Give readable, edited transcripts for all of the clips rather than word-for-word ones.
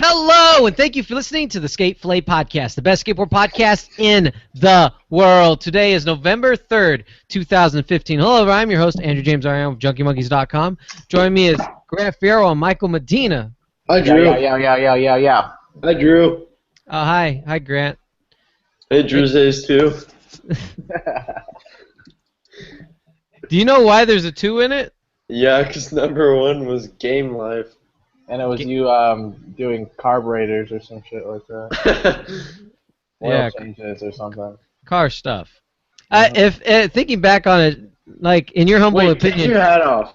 Hello, and thank you for listening to the Fillet podcast, the best skateboard podcast in the world. Today is November 3rd, 2015. Hello, I'm your host, Andrew James Ariane of JunkieMonkeys.com. Joining me is Grant Fierro and Michael Medina. Hi, Drew. Yeah. Hi, Drew. Hi, Grant. Hey, Drew says too. Do you know why there's a 2 in it? Yeah, because number 1 was Game Life. And it was you doing carburetors or some shit like that. Oil changes or something. Car stuff. If thinking back on it, like in your humble opinion. Take your hat off.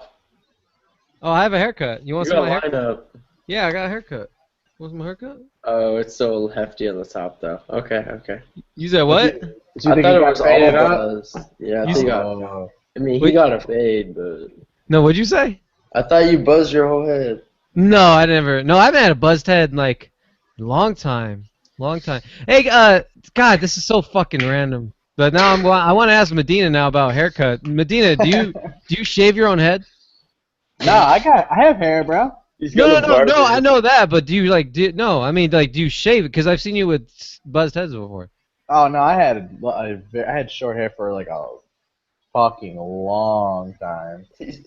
Oh, I have a haircut. You want some of my haircut? Up. Yeah, I got a haircut. Want some haircut? Oh, it's so hefty on the top, though. Okay. You said what? I thought it was all of us. Yeah, he got a fade, but... No, what'd you say? I thought you buzzed your whole head. No, I never. No, I haven't had a buzzed head in like a long time. Hey, God, this is so fucking random. But now I want to ask Medina now about haircut. Medina, do you shave your own head? No, I have hair, bro. No, I know that, but do you do you shave it? Because I've seen you with buzzed heads before. Oh no, I had short hair for like a fucking long time.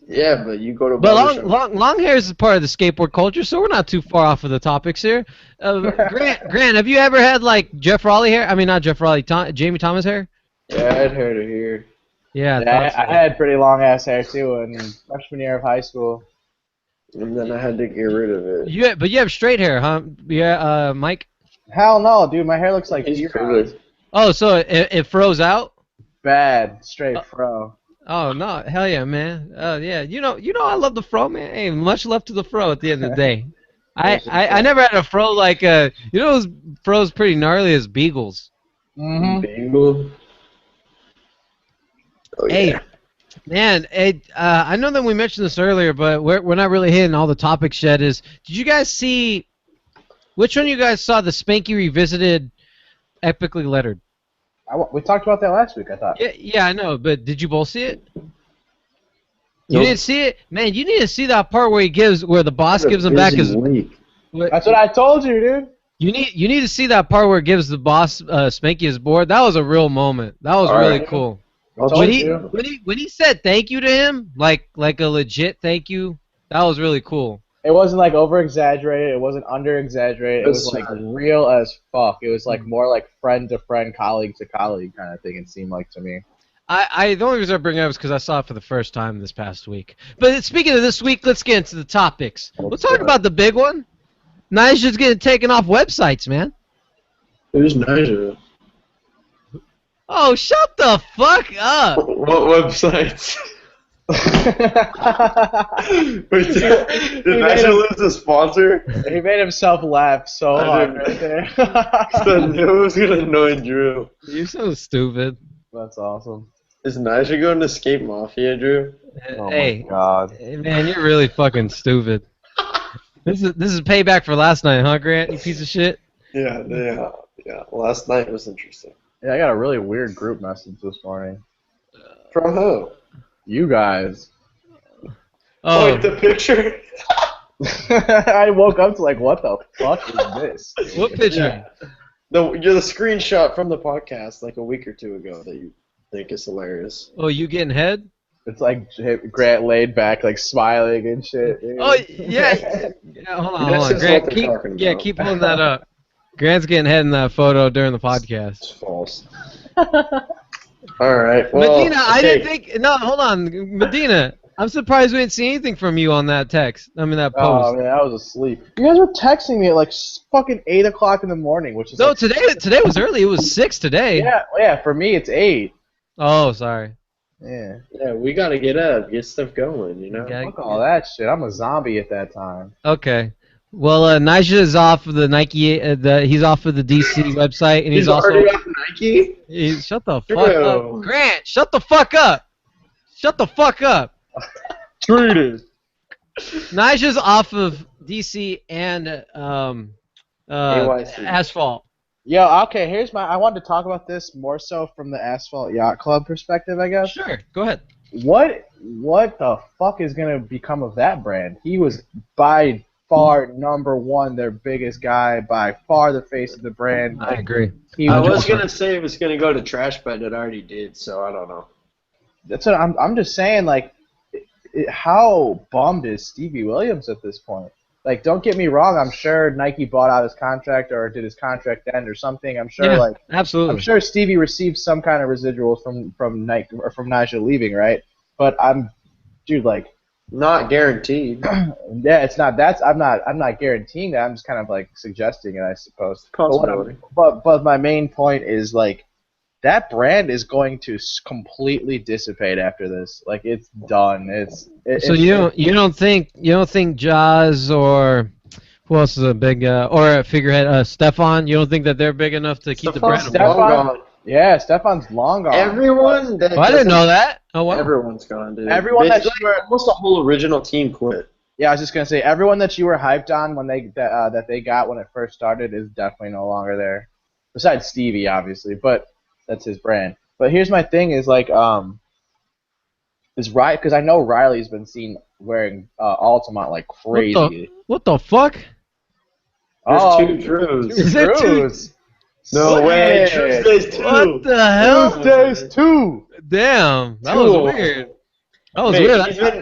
Yeah, but you go to. But long hair is part of the skateboard culture, so we're not too far off of the topics here. Grant, have you ever had like Jeff Rowley hair? I mean, not Jeff Rowley, Jamie Thomas hair. Yeah, I had hair to here. Yeah, I had pretty long ass hair too in freshman year of high school. And then I had to get rid of it. But you have straight hair, huh? Yeah, Mike. Hell no, dude, my hair looks like curly. Oh, so it froze out? Bad, straight fro. Oh no, hell yeah, man. Yeah, you know, I love the fro, man. Hey, much love to the fro at the end of the day. I never had a fro like those fro's pretty gnarly as beagles. Beagle. Oh, yeah. Hey, man, I know that we mentioned this earlier, but we're not really hitting all the topics yet. Did you guys see? Which one of you guys saw the Spanky Revisited, epically lettered? We talked about that last week, I thought. Yeah, I know, but did you both see it? You didn't see it? Man, you need to see that part where the boss gives him back his... That's what I told you, dude. You need to see that part where it gives the boss Spanky his board. That was a real moment. That was really cool. When he said thank you to him, like a legit thank you, that was really cool. It wasn't like over-exaggerated. It wasn't under-exaggerated. It was like real as fuck. It was like more like friend to friend, colleague to colleague kind of thing. It seemed like to me. The only reason I bring it up is because I saw it for the first time this past week. But speaking of this week, let's get into the topics. We'll talk about the big one. Nyjah's getting taken off websites, man. Who's Nyjah? Oh, shut the fuck up! What websites? Wait, did Nyjah lose a sponsor? He made himself laugh so hard right there. I knew it was gonna annoy Drew. You're so stupid. That's awesome. Is Nyjah going to Skate Mafia, Drew? Oh my god. Man, you're really fucking stupid. This is payback for last night, huh, Grant? You piece of shit. Yeah. Last night was interesting. Yeah, I got a really weird group message this morning. From who? You guys. Oh, wait, the picture? I woke up to like, what the fuck is this? What picture? Yeah. You're the screenshot from the podcast like a week or two ago that you think is hilarious. Oh, you getting head? It's like Grant laid back, like smiling and shit. Dude. Oh yeah. Hold on. Grant, keep pulling that up. Grant's getting head in that photo during the podcast. It's false. All right. Well, Medina, I didn't think. No, hold on, Medina. I'm surprised we didn't see anything from you on that text. I mean that post. Oh man, I was asleep. You guys were texting me at like fucking 8 o'clock in the morning, which is no. Like, today was early. It was 6 today. Yeah. For me, it's 8. Oh, sorry. Yeah. Yeah, we gotta get up, get stuff going, you know. Fuck all that shit. I'm a zombie at that time. Okay. Well, Nyjah is off of the Nike. He's off of the DC website, and he's also already off Nike. Shut the fuck up, Grant. Shut the fuck up. Shut the fuck up. Treated. Nyjah's off of DC and Asphalt. Yo, okay. I wanted to talk about this more so from the Asphalt Yacht Club perspective, I guess. Sure. Go ahead. What the fuck is gonna become of that brand? He was by far #1, their biggest guy, by far the face of the brand. I agree. I was gonna say it was gonna go to trash, but it already did. So I don't know. That's what I'm just saying. Like, how bummed is Stevie Williams at this point? Like, don't get me wrong. I'm sure Nike bought out his contract or did his contract end or something. I'm sure, absolutely. I'm sure Stevie received some kind of residuals from Nike or from Nyjah leaving, right? But dude, like, not guaranteed. Yeah, it's not. I'm not guaranteeing that. I'm just kind of like suggesting it, I suppose. Possibility. But my main point is, like, that brand is going to completely dissipate after this. Like, it's done. You don't think Jaws or who else is a big or a figurehead, Stefan? You don't think that they're big enough to keep the brand? Yeah, Stefan's long gone. Everyone that I didn't know that. Oh, wow. Everyone's gone, dude. Everyone almost the whole original team quit. Yeah, I was just gonna say, everyone that you were hyped on when that they got when it first started is definitely no longer there. Besides Stevie, obviously, but that's his brand. But here's my thing: is like, because I know Riley's been seen wearing Altamont like crazy. What the fuck? There's 2 Drews. Is it 2? No way. Tuesdays 2. What the hell? Tuesdays 2. Damn, that was weird. That was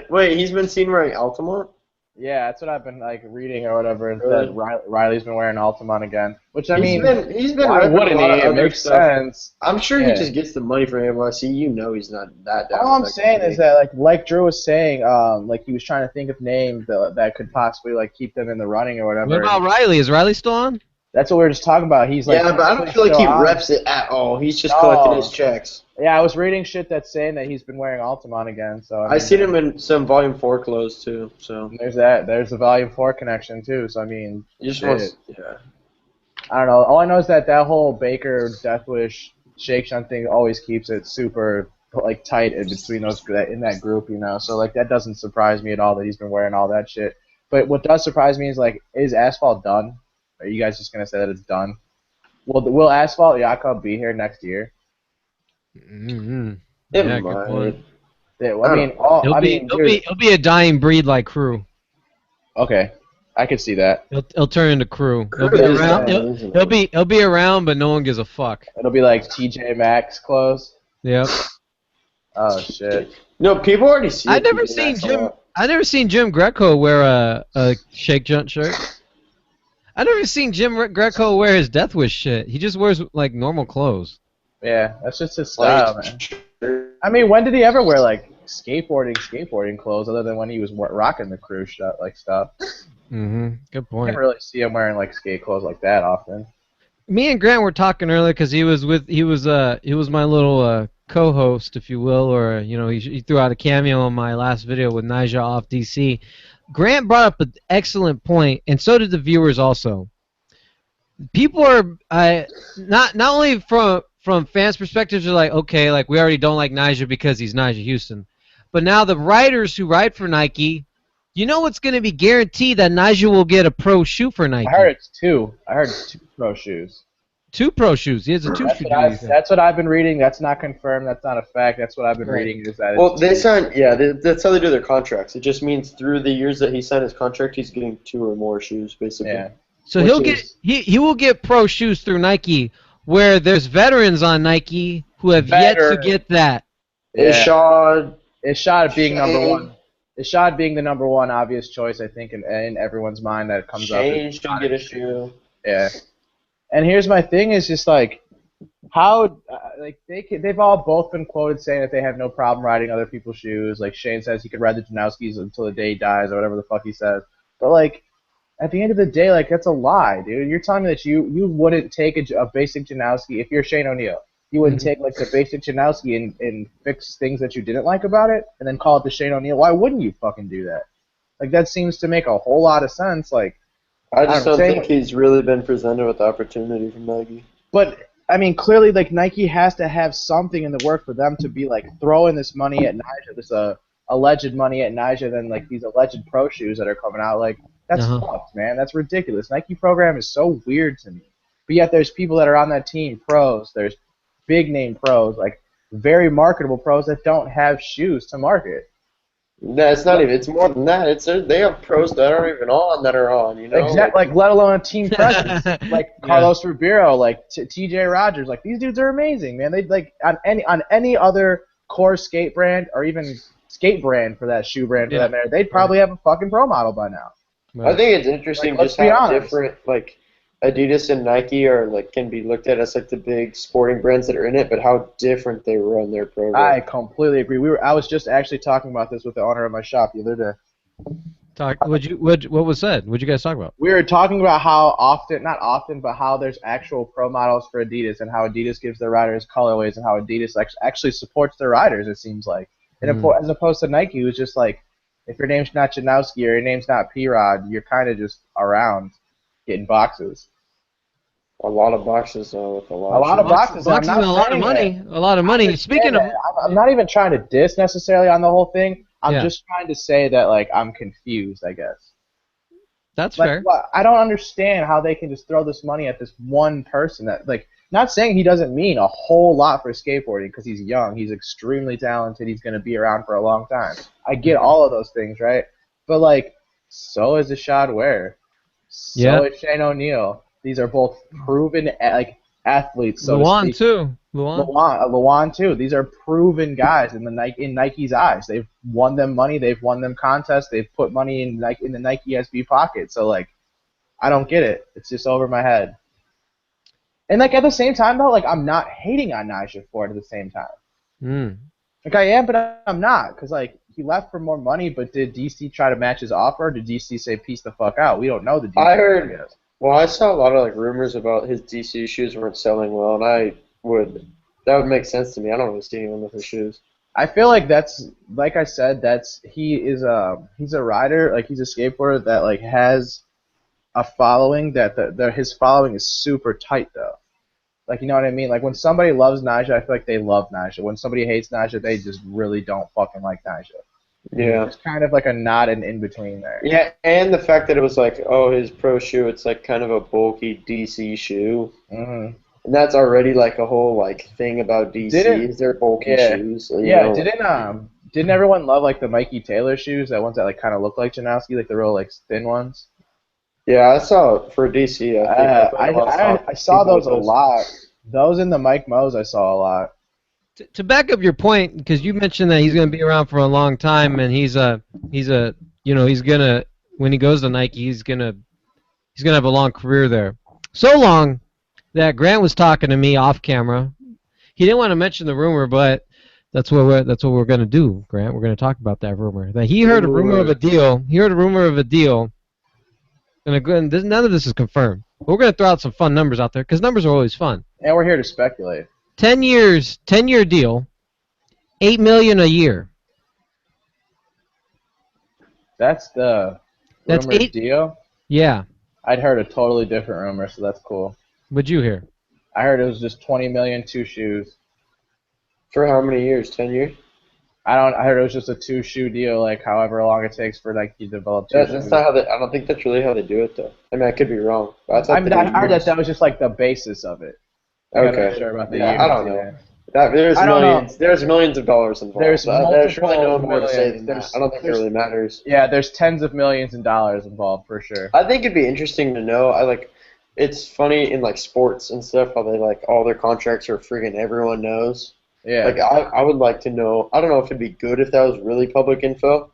weird. He's been seen wearing Altamont? Yeah, that's what I've been like reading or whatever. And said Riley's been wearing Altamont again, which I mean, he's been. Why wouldn't he? It makes sense. I'm sure he just gets the money from NYC. You know, he's not that down. All I'm saying is that, like Drew was saying, like he was trying to think of names that could possibly like keep them in the running or whatever. What about Riley? Is Riley still on? That's what we were just talking about. He's like, yeah, but I don't feel like he reps it at all. He's just collecting his checks. Yeah, I was reading shit that's saying that he's been wearing Altamont again. So I seen him in some Volume 4 clothes too. So there's that. There's the Volume 4 connection too. So I mean, yeah. I don't know. All I know is that whole Baker Death Wish Shake Shunt thing always keeps it super like tight in between in that group, you know. So like that doesn't surprise me at all that he's been wearing all that shit. But what does surprise me is, like, is Asphalt done? Are you guys just gonna say that it's done? Will Asphalt Jakob be here next year? Mm-hmm. It might. Yeah, well, I mean, he'll be a dying breed like Crew. Okay, I could see that. He'll turn into Crew. He'll be around. He'll be around, but no one gives a fuck. It'll be like TJ Maxx clothes. Yep. Oh shit. No, people already see. I've never seen Jim Greco wear a Shake Junt shirt. I've never seen Jim Greco wear his Death Wish shit. He just wears like normal clothes. Yeah, that's just his style, man. I mean, when did he ever wear like skateboarding clothes other than when he was rocking the Crew stuff? Mm-hmm. Good point. I can't really see him wearing like skate clothes like that often. Me and Grant were talking earlier because he was my little co-host, if you will, or he threw out a cameo on my last video with Nyjah off DC. Grant brought up an excellent point, and so did the viewers also. People are not only from fans' perspectives are like, okay, like we already don't like Nyjah because he's Nyjah Houston, but now the writers who write for Nike, it's going to be guaranteed that Nyjah will get a pro shoe for Nike. I heard it's 2. I heard 2 pro shoes. 2 pro shoes. He has a 2 shoe. That's what I've been reading. That's not confirmed. That's not a fact. That's what I've been reading. Is that? Well, they sign. Yeah, that's how they do their contracts. It just means through the years that he signed his contract, he's getting 2 or more shoes, basically. Yeah. So he will get pro shoes through Nike, where there's veterans on Nike who have yet to get that. Yeah. Ishad being number 1. Ishad being the number 1 obvious choice, I think, in everyone's mind that comes up. Change to get a shoe. Yeah. And here's my thing: is just like how they've all both been quoted saying that they have no problem riding other people's shoes. Like Shane says he could ride the Janowskis until the day he dies or whatever the fuck he says. But like at the end of the day, like that's a lie, dude. You're telling me that you wouldn't take a basic Janowski if you're Shane O'Neill. You wouldn't take like the basic Janowski and fix things that you didn't like about it and then call it the Shane O'Neill. Why wouldn't you fucking do that? Like that seems to make a whole lot of sense. Like. I just don't think he's really been presented with the opportunity from Nike. But, I mean, clearly, like, Nike has to have something in the work for them to be, like, throwing this money at Nyjah, this alleged money at Nyjah, then, like, these alleged pro shoes that are coming out. Like, that's fucked, man. That's ridiculous. Nike program is so weird to me. But yet there's people that are on that team, pros. There's big-name pros, like, very marketable pros that don't have shoes to market. No, it's not even. It's more than that. They have pros that aren't even on that are on. You know. Exactly. Like, let alone a team presence. Like Yeah. Carlos Ribeiro, like T.J. Rogers. Like, these dudes are amazing, man. They like on any other core skate brand or even skate brand for that shoe brand for Yeah. that matter, they'd probably have a fucking pro model by now. I think it's interesting Like, just let's be how honest. different like Adidas and Nike are like can be looked at as like the big sporting brands that are in it, but how different they run their program. I completely agree. I was just actually talking about this with the owner of my shop the other day. What was said? What'd you guys talk about? We were talking about how often, not often, but how there's actual pro models for Adidas and how Adidas gives their riders colorways and how Adidas actually supports their riders, it seems like. And as opposed to Nike, who's just like, if your name's not Janowski or your name's not P-Rod, you're kind of just around getting boxes. A lot of boxes with a lot. A lot of boxes. Boxes and a lot of money. A lot of money. Speaking of, I'm not even trying to diss necessarily on the whole thing. I'm Yeah. just trying to say that, like, I'm confused, I guess. that's Like, fair. I don't understand how they can just throw this money at this one person. That, like, not saying he doesn't mean a whole lot for skateboarding because he's young. He's extremely talented. He's going to be around for a long time. I get all of those things, right? But, like, so is Ashad Ware. So Yeah. is Shane O'Neill. These are both proven, like, athletes. So to Luan speak. too. Luan. Luan too. These are proven guys in Nike's eyes. They've won them money. They've won them contests. They've put money in the Nike SB pocket. So, like, I don't get it. It's just over my head. And, like, at the same time though, like, I'm not hating on Nyjah for it at the same time. Like, I am, but I'm not, because, like, he left for more money. But did DC try to match his offer? Or did DC say peace the fuck out? We don't know the details. I heard. Well, I saw a lot of like rumors about his DC shoes weren't selling well, and that would make sense to me. I don't really see anyone with his shoes. I feel like that's, like I said, he's a rider, like he's a skateboarder that like has a following that his following is super tight though. Like, you know what I mean? Like, when somebody loves Nyjah, I feel like they love Nyjah. When somebody hates Nyjah, they just really don't fucking like Nyjah. Yeah. It's kind of like a not an in between there. Yeah, and the fact that it was like, oh, his pro shoe, it's like kind of a bulky DC shoe. Mm-hmm. And that's already like a whole like thing about DC. Is their bulky shoes? So, yeah. Didn't everyone love like the Mikey Taylor shoes? That ones that like kind of look like Janowski, like the real like thin ones. Yeah, I saw it for DC. I saw those a lot. Those in the Mike Mo's I saw a lot. To back up your point, because you mentioned that he's going to be around for a long time, and he's gonna when he goes to Nike, he's gonna have a long career there. So long that Grant was talking to me off camera. He didn't want to mention the rumor, but that's what we're gonna do, Grant. We're gonna talk about that rumor. That he heard a rumor of a deal. He heard a rumor of a deal. And none of this is confirmed. But we're gonna throw out some fun numbers out there because numbers are always fun. And we're here to speculate. 10 year deal, $8 million a year. That's the rumored deal? Yeah. I'd heard a totally different rumor, so that's cool. What'd you hear? I heard it was just $20 million, 2 shoes. For how many years? 10 years? I heard it was just a 2-shoe deal, like however long it takes for Nike to develop 2 shoes. That's not how I don't think that's really how they do it though. I mean, I could be wrong. But I heard that was just like the basis of it. Okay. I'm not sure about the years. I don't know. There's millions of dollars involved. There's really no more to say than that. I don't think it really matters. Yeah, there's tens of millions of dollars involved for sure. I think it'd be interesting to know. It's funny in like sports and stuff how they like all their contracts are friggin' everyone knows. Yeah. Like I would like to know. I don't know if it'd be good if that was really public info,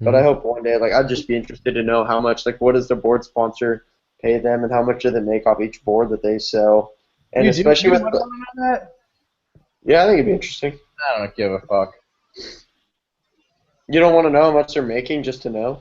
but I hope one day like I'd just be interested to know how much what does the board sponsor pay them and how much do they make off each board that they sell. And especially with that? Yeah, I think it'd be interesting. I don't give a fuck. You don't want to know how much they're making just to know?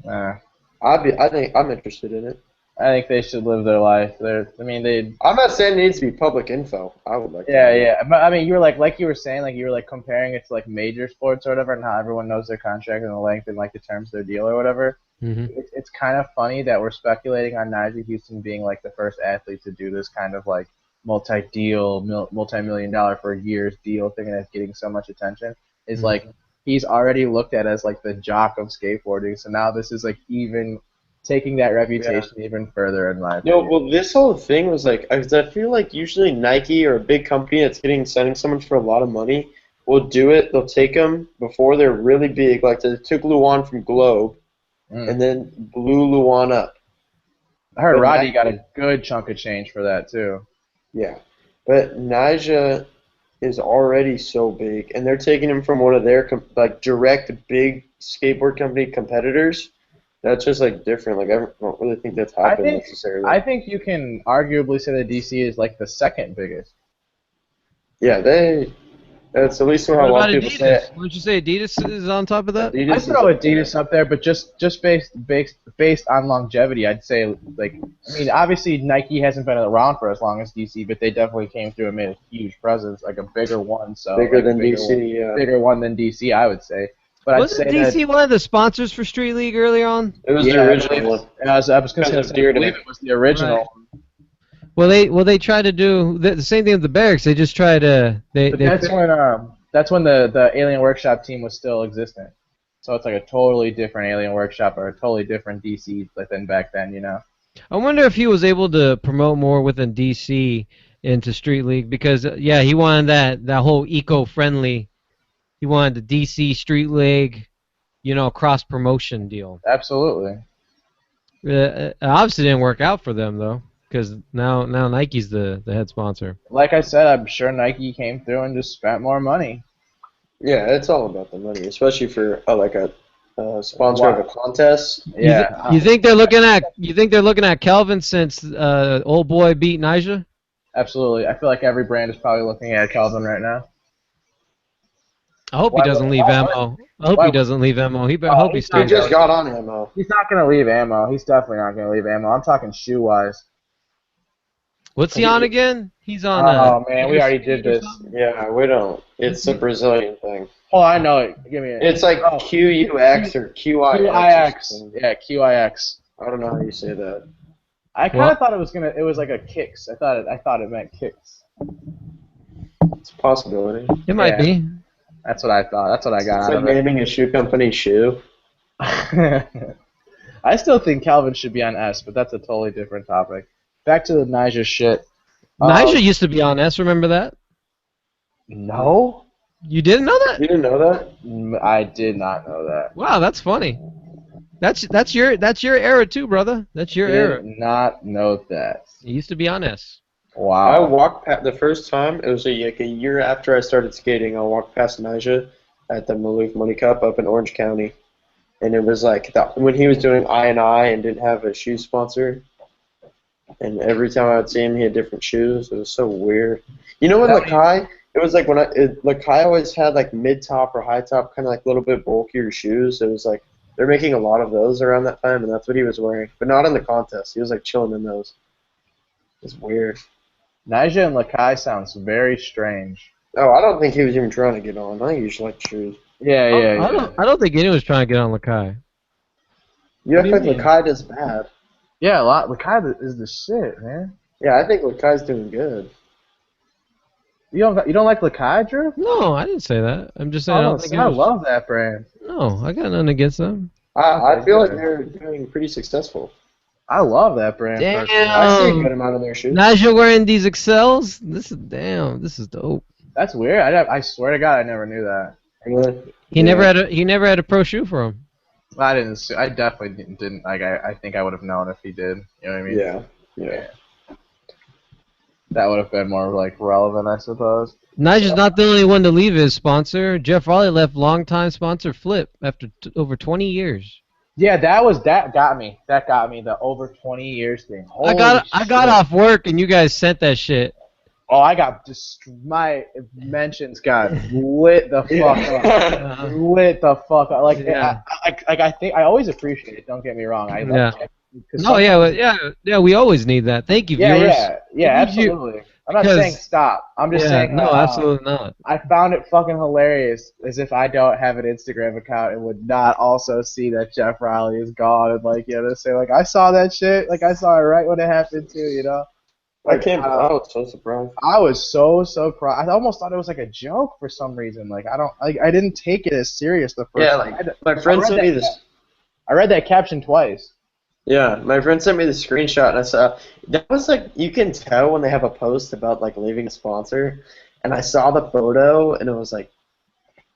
Nah. I think I'm interested in it. I think they should live their life. I'm not saying it needs to be public info. I would like. Yeah. But I mean, you were like you were saying, you were comparing it to like major sports or whatever, and how everyone knows their contract and the length and like the terms of their deal or whatever. Mm-hmm. It's kind of funny that we're speculating on Nyjah Houston being like the first athlete to do this kind of like multi-million dollar for years deal thing, and it's getting so much attention. Is like he's already looked at as like the jock of skateboarding. So now this is like even taking that reputation even further in my opinion. No, well, this whole thing was like, I feel like usually Nike or a big company that's sending someone for a lot of money, will do it. They'll take them before they're really big. Like they took Luan from Globe and then blew Luan up. I heard But Roddy got a good chunk of change for that too. Yeah, but Nyjah is already so big, and they're taking him from one of their like direct big skateboard company competitors. That's just like different. Like I don't really think that's happened necessarily. I think you can arguably say that DC is like the second biggest. Yeah, that's at least how a lot of people say it. Wouldn't you say Adidas is on top of that? I throw Adidas up there, but just based on longevity, I'd say like I mean obviously Nike hasn't been around for as long as DC, but they definitely came through and made a huge presence, like a bigger one. So bigger like than DC, yeah. Bigger one than DC, I would say. But wasn't DC one of the sponsors for Street League early on? It was the original one. I was going to say I believe it was the original. Right. Well, they tried to do the same thing with the Barracks. They just tried to. That's when the Alien Workshop team was still existent. So it's like a totally different Alien Workshop or a totally different DC than back then, you know. I wonder if he was able to promote more within DC into Street League because he wanted that whole eco-friendly. He wanted the DC Street League, cross promotion deal. Absolutely. It obviously didn't work out for them though. Because now Nike's the head sponsor. Like I said, I'm sure Nike came through and just spent more money. Yeah, it's all about the money, especially for a sponsor of a contest. Yeah. You think they're looking at Kelvin since old boy beat Nyjah? Absolutely. I feel like every brand is probably looking at Kelvin right now. I hope he doesn't leave ammo. I hope he doesn't leave ammo. I hope he stays. He just got on ammo. He's not going to leave ammo. He's definitely not going to leave ammo. I'm talking shoe-wise. What's he on again? He's on. Oh man, we already did this. Yeah, we don't. It's a Brazilian thing. Oh, I know it. Give me it. It's like QUX or QIX. QIX. Yeah, QIX. I don't know how you say that. I kind of thought it was like a kicks. I thought it meant kicks. It's a possibility. It might be. That's what I thought. That's what I got it's out like of it. naming a shoe company shoe. I still think Calvin should be on S, but that's a totally different topic. Back to the Nyjah shit. Nyjah used to be on S. Remember that? No. You didn't know that? You didn't know that? I did not know that. Wow, that's funny. That's your era too, brother. That's your era. Did not know that. He used to be on S. Wow. I walked past the first time. It was a year after I started skating. I walked past Nyjah at the Maloof Money Cup up in Orange County, and it was like when he was doing I and didn't have a shoe sponsor. And every time I would see him, he had different shoes. It was so weird. You know, when Lakai, it was like Lakai always had like mid top or high top, kind of like a little bit bulkier shoes. It was like they're making a lot of those around that time, and that's what he was wearing. But not in the contest. He was like chilling in those. It's weird. Nyjah and Lakai sounds very strange. Oh, I don't think he was even trying to get on. I think he just liked shoes. Yeah. I don't think anyone's trying to get on Lakai. You act like Lakai does bad. Yeah, Lakai is the shit, man. Yeah, I think Lakai's doing good. You don't like Lakai, Drew? No, I didn't say that. I'm just saying I love that brand. No, I got nothing against them. I feel like they're doing pretty successful. I love that brand. Damn. I see a good amount of their shoes. Nyjah wearing these Excels? This is dope. That's weird. I swear to God, I never knew that. Really? He never had a pro shoe for him. I didn't. I definitely didn't. Like, I think I would have known if he did. You know what I mean? Yeah. That would have been more like relevant, I suppose. Nyjah's not the only one to leave his sponsor. Jeff Rowley left longtime sponsor Flip after over 20 years. Yeah, that got me. That got me. The over 20 years thing. Holy I got off work and you guys sent that shit. Oh, I got my mentions got lit the fuck up. Lit the fuck up. Like, I think I always appreciate it. Don't get me wrong. We always need that. Thank you, viewers. Yeah, absolutely. I'm not saying stop. I'm just saying. No, absolutely not. I found it fucking hilarious, as if I don't have an Instagram account and would not also see that Jeff Rowley is gone and say I saw that shit. I saw it right when it happened too. I was so surprised. I was so surprised. I almost thought it was like a joke for some reason. I didn't take it as serious the first time. My friend sent me this. I read that caption twice. Yeah, my friend sent me the screenshot, and I saw that was you can tell when they have a post about leaving a sponsor, and I saw the photo, and it was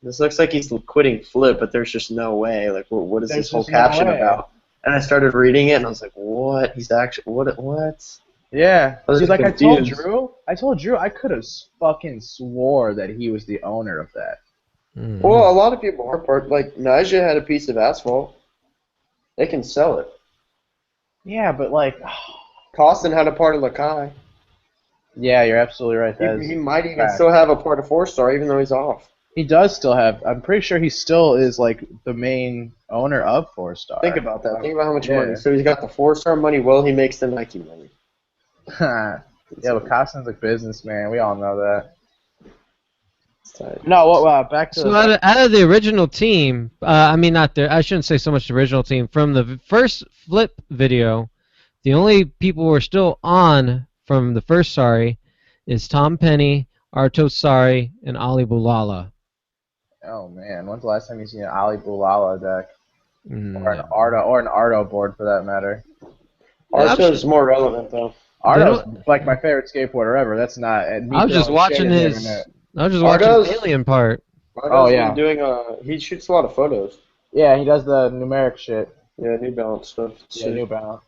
This looks like he's quitting Flip, but there's just no way. Like, what is There's this whole just no caption way. about? And I started reading it, and I was like, what? He's actually, what? Yeah. I was See, like I told confused. Drew, I could have fucking swore that he was the owner of that. Mhm. Well, a lot of people are like, Nyjah had a piece of asphalt. They can sell it. Yeah, but like, Costin had a part of Lakai. yeah, you're absolutely right. He might even fact. still have a part of 4-star, even though he's off. He does still have. I'm pretty sure he still is like the main owner of 4-star. Think about that. Think about how much Yeah. money. So he's got the 4-star money. Well, he makes the Nike money. Yeah, but Costin's a businessman. We all know that. It's tight. No, back to So out of the original team, I mean, not the. I shouldn't say so much the original team. From the first Flip video, the only people who are still on from the first Sorry is Tom Penny, Arto Sari, and Ali Bulala. Oh man, when's the last time you seen an Ali Bulala deck or an Mm. Arto board for that matter? Arto's more relevant, though. Arto's like my favorite skateboarder ever. That's not. I was just watching his. I was just watching Arto's- the alien part. Arto's yeah. been doing he shoots a lot of photos. Yeah, he does the numeric shit. Yeah, New Balance stuff. Yeah, New Balance.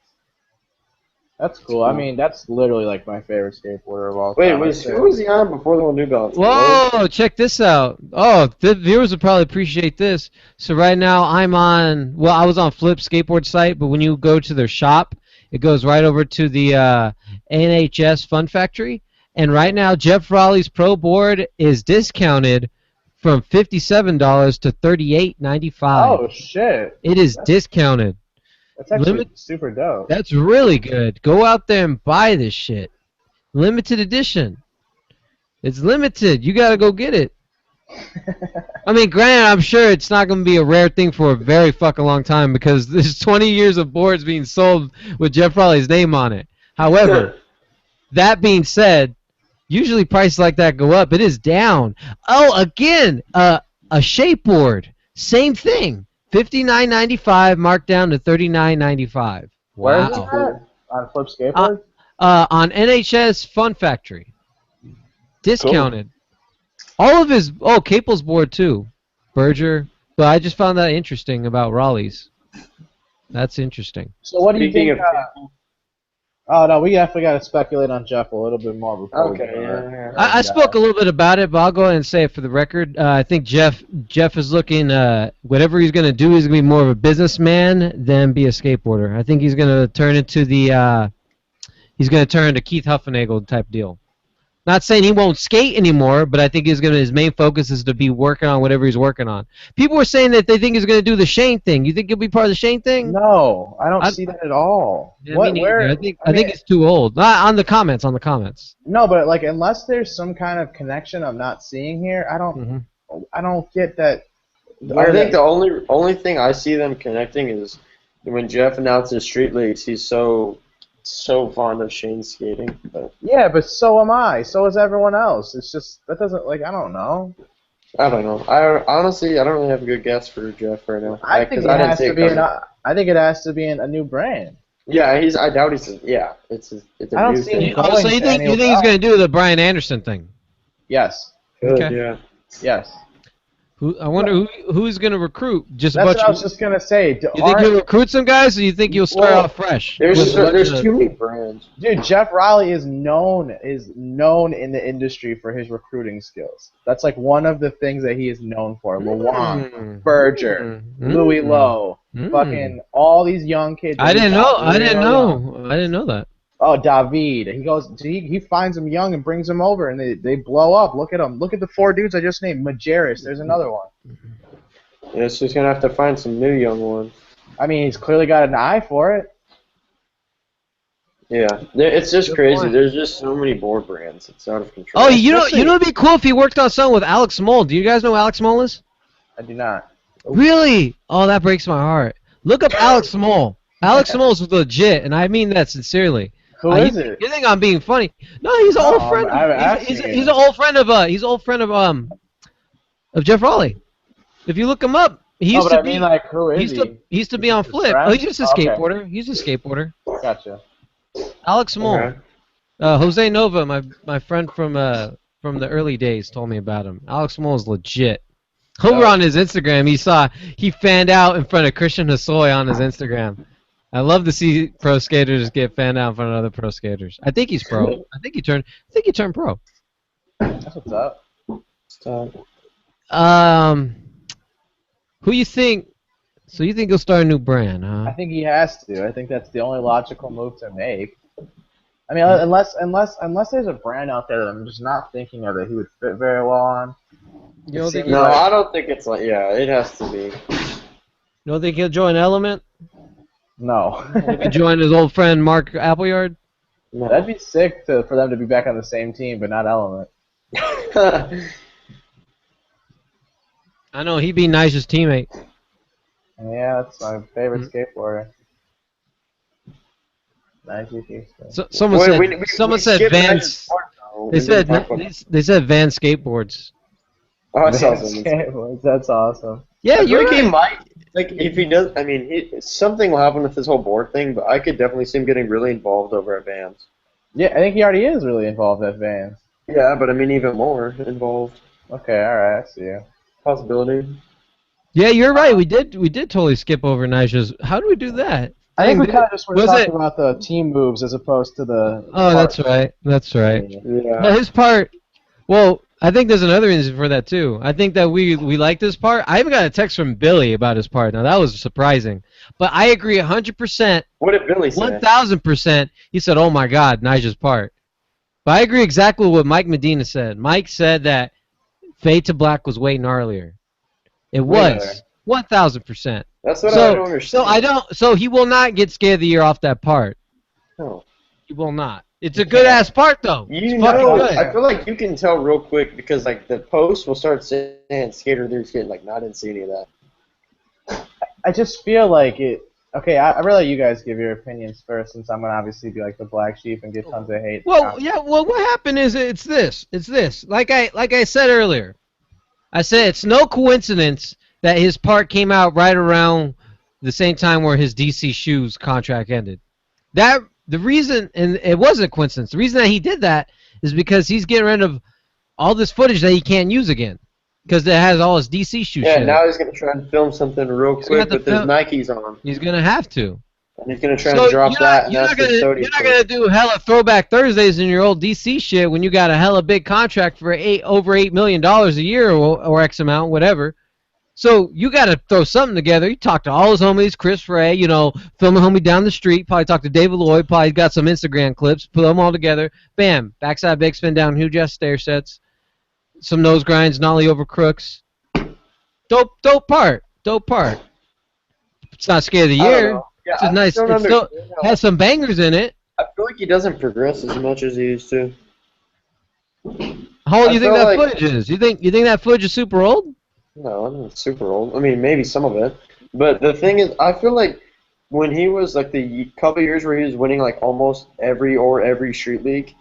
That's cool. I mean, that's literally like my favorite skateboarder of all Wait, time. who was he on before the New Balance? Whoa! Check this out. Oh, the viewers would probably appreciate this. So right now I'm on. Well, I was on Flip Skateboard site, but when you go to their shop, it goes right over to the NHS Fun Factory. And right now, Jeff Rowley's Pro board is discounted from $57 to $38.95. Oh shit! It is discounted. That's actually Limit- super dope. That's really good. Go out there and buy this shit. Limited edition. It's limited. You gotta go get it. I mean, granted, I'm sure it's not going to be a rare thing for a very fucking long time because there's 20 years of boards being sold with Jeff Rowley's name on it. However, that being said, usually prices like that go up. It is down. Oh, again, a shape board. Same thing. $59.95 marked down to $39.95. Where is Wow. it at? On Flip Skateboard? On NHS Fun Factory. Discounted. All of his Capel's board too. Berger. But I just found that interesting about Raleigh's. That's interesting. So what do you Speaking think? of Oh no, we definitely got to speculate on Jeff a little bit more before. we Okay, go there. yeah. I spoke a little bit about it, but I'll go ahead and say it for the record. I think Jeff is looking, whatever he's going to do, he's going to be more of a businessman than be a skateboarder. I think he's going to turn into Keith Huffenagel type deal. Not saying he won't skate anymore, but I think his main focus is to be working on whatever he's working on. People were saying that they think he's going to do the Shane thing. You think he'll be part of the Shane thing? No, I don't see that at all. Yeah, What? me neither. Where? I think it's too old. On the comments. No, but like unless there's some kind of connection I'm not seeing here, I don't get that. I think the only thing I see them connecting is when Jeff announces Street Leagues, he's so fond of Shane skating. But Yeah, but so am I. So is everyone else. It's just that doesn't I don't know. I don't know. I honestly don't really have a good guess for Jeff right now. I think it didn't has see to it be coming. I think it has to be a new brand. Yeah, I doubt he's. Yeah, it's a I don't new see thing. him So you think he's going to do the Brian Anderson thing? Yes. Good, Okay. yeah. Yes. I wonder who's going to recruit? Just a That's bunch what I was of. just gonna say. You think he'll recruit some guys, or you think you'll start Well, off fresh? There's With a bunch of- too many brands. Dude, Jeff Rowley is known in the industry for his recruiting skills. That's like one of the things that he is known for. Luan, Berger, Louis Lowe, fucking all these young kids. I didn't know. I I didn't know that. Oh, David. He finds them young and brings them over, and they blow up. Look at them. Look at the 4 dudes I just named. Majerus. There's another one. Yeah, it's just gonna have to find some new young ones. I mean, he's clearly got an eye for it. Yeah, it's just Good crazy. point. There's just so many board brands. It's out of control. Oh, you know, it'd be cool if he worked on something with Alex Moll. Do you guys know who Alex Moll is? I do not. Really? Oh, that breaks my heart. Look up Alex Moll. Alex Moll is legit, and I mean that sincerely. Who is it? You think I'm being funny? No, he's an old friend. He's an old friend of Jeff Rowley. If you look him up, he used to be. Who is he? He used to be on Flip. friend? Oh, he's just a Okay. skateboarder. He's a skateboarder. Gotcha. Alex Moll. Okay. Jose Nova, my friend from the early days, told me about him. Alex Moll is legit. Over on his Instagram, he fanned out in front of Christian Hosoi on his Instagram. I love to see pro skaters get fanned out in front of other pro skaters. I think he's pro. I think he turned pro. That's what's up. Who you think? So you think he'll start a new brand, huh? I think he has to. I think that's the only logical move to make. I mean, unless there's a brand out there that I'm just not thinking of that he would fit very well on. You don't think? No, I don't think it's like. Yeah, it has to be. You don't think he'll join Element? No. Maybe join his old friend Mark Appleyard? No. That'd be sick for them to be back on the same team, but not Element. I know, he'd be Nyjah's teammate. Yeah, that's my favorite skateboarder. Nyjah. So, someone said Vans. They said Van skateboards. Oh, that's Van awesome. skateboards, that's awesome. Yeah, you're right. He might. Like, if he does, I mean, something will happen with this whole board thing, but I could definitely see him getting really involved over at Vans. Yeah, I think he already is really involved at Vans. Yeah, but I mean, even more involved. Okay, alright, I see you. Possibility. Yeah, you're right. We did totally skip over Nyjah's. How do we do that? I think we kind of just were was talking about the team moves as opposed to the. Oh, that's right. That's right. Yeah. His part. Well, I think there's another reason for that too. I think that we like this part. I even got a text from Billy about his part. Now that was surprising, but I agree 100%. What did Billy say? 1,000%. He said, "Oh my God, Nyjah's part." But I agree exactly with what Mike Medina said. Mike said that Fade to Black was way gnarlier. It was 1,000%. That's what I don't understand. So he will not get Skate of the Year off that part. No. He will not. It's a good ass part though. You It's fucking know, good. I feel like you can tell real quick because like the post will start saying Skater there's getting like, no, I didn't see any of that. I just feel like it. Okay, I'd rather you guys give your opinions first, since I'm gonna obviously be like the black sheep and get tons of hate. Well, yeah. Well, what happened is it's this. Like I said earlier, I said it's no coincidence that his part came out right around the same time where his DC Shoes contract ended. The reason, and it wasn't a coincidence, the reason that he did that is because he's getting rid of all this footage that he can't use again. Because it has all his DC Shoes shit. Yeah, now he's going to try and film something real quick with his Nikes on. He's going to have to. And he's going to try and drop that, and that's the You're not going to do hella Throwback Thursdays in your old DC shit when you got a hella big contract for over $8 million a year or X amount, whatever. So you got to throw something together. You talk to all his homies, Chris Ray, filming homie down the street. Probably talk to David Lloyd. Probably got some Instagram clips. Put them all together. Bam. Backside big spin down Nyjah stair sets. Some nose grinds, nollie over crooks. Dope part. It's not Skate of the Year. Yeah, it's nice. It still has some bangers in it. I feel like he doesn't progress as much as he used to. How old do you think that footage is? You think that footage is super old? No, I don't think it's super old. I mean, maybe some of it. But the thing is, I feel like when he was like the couple years where he was winning like almost every street league,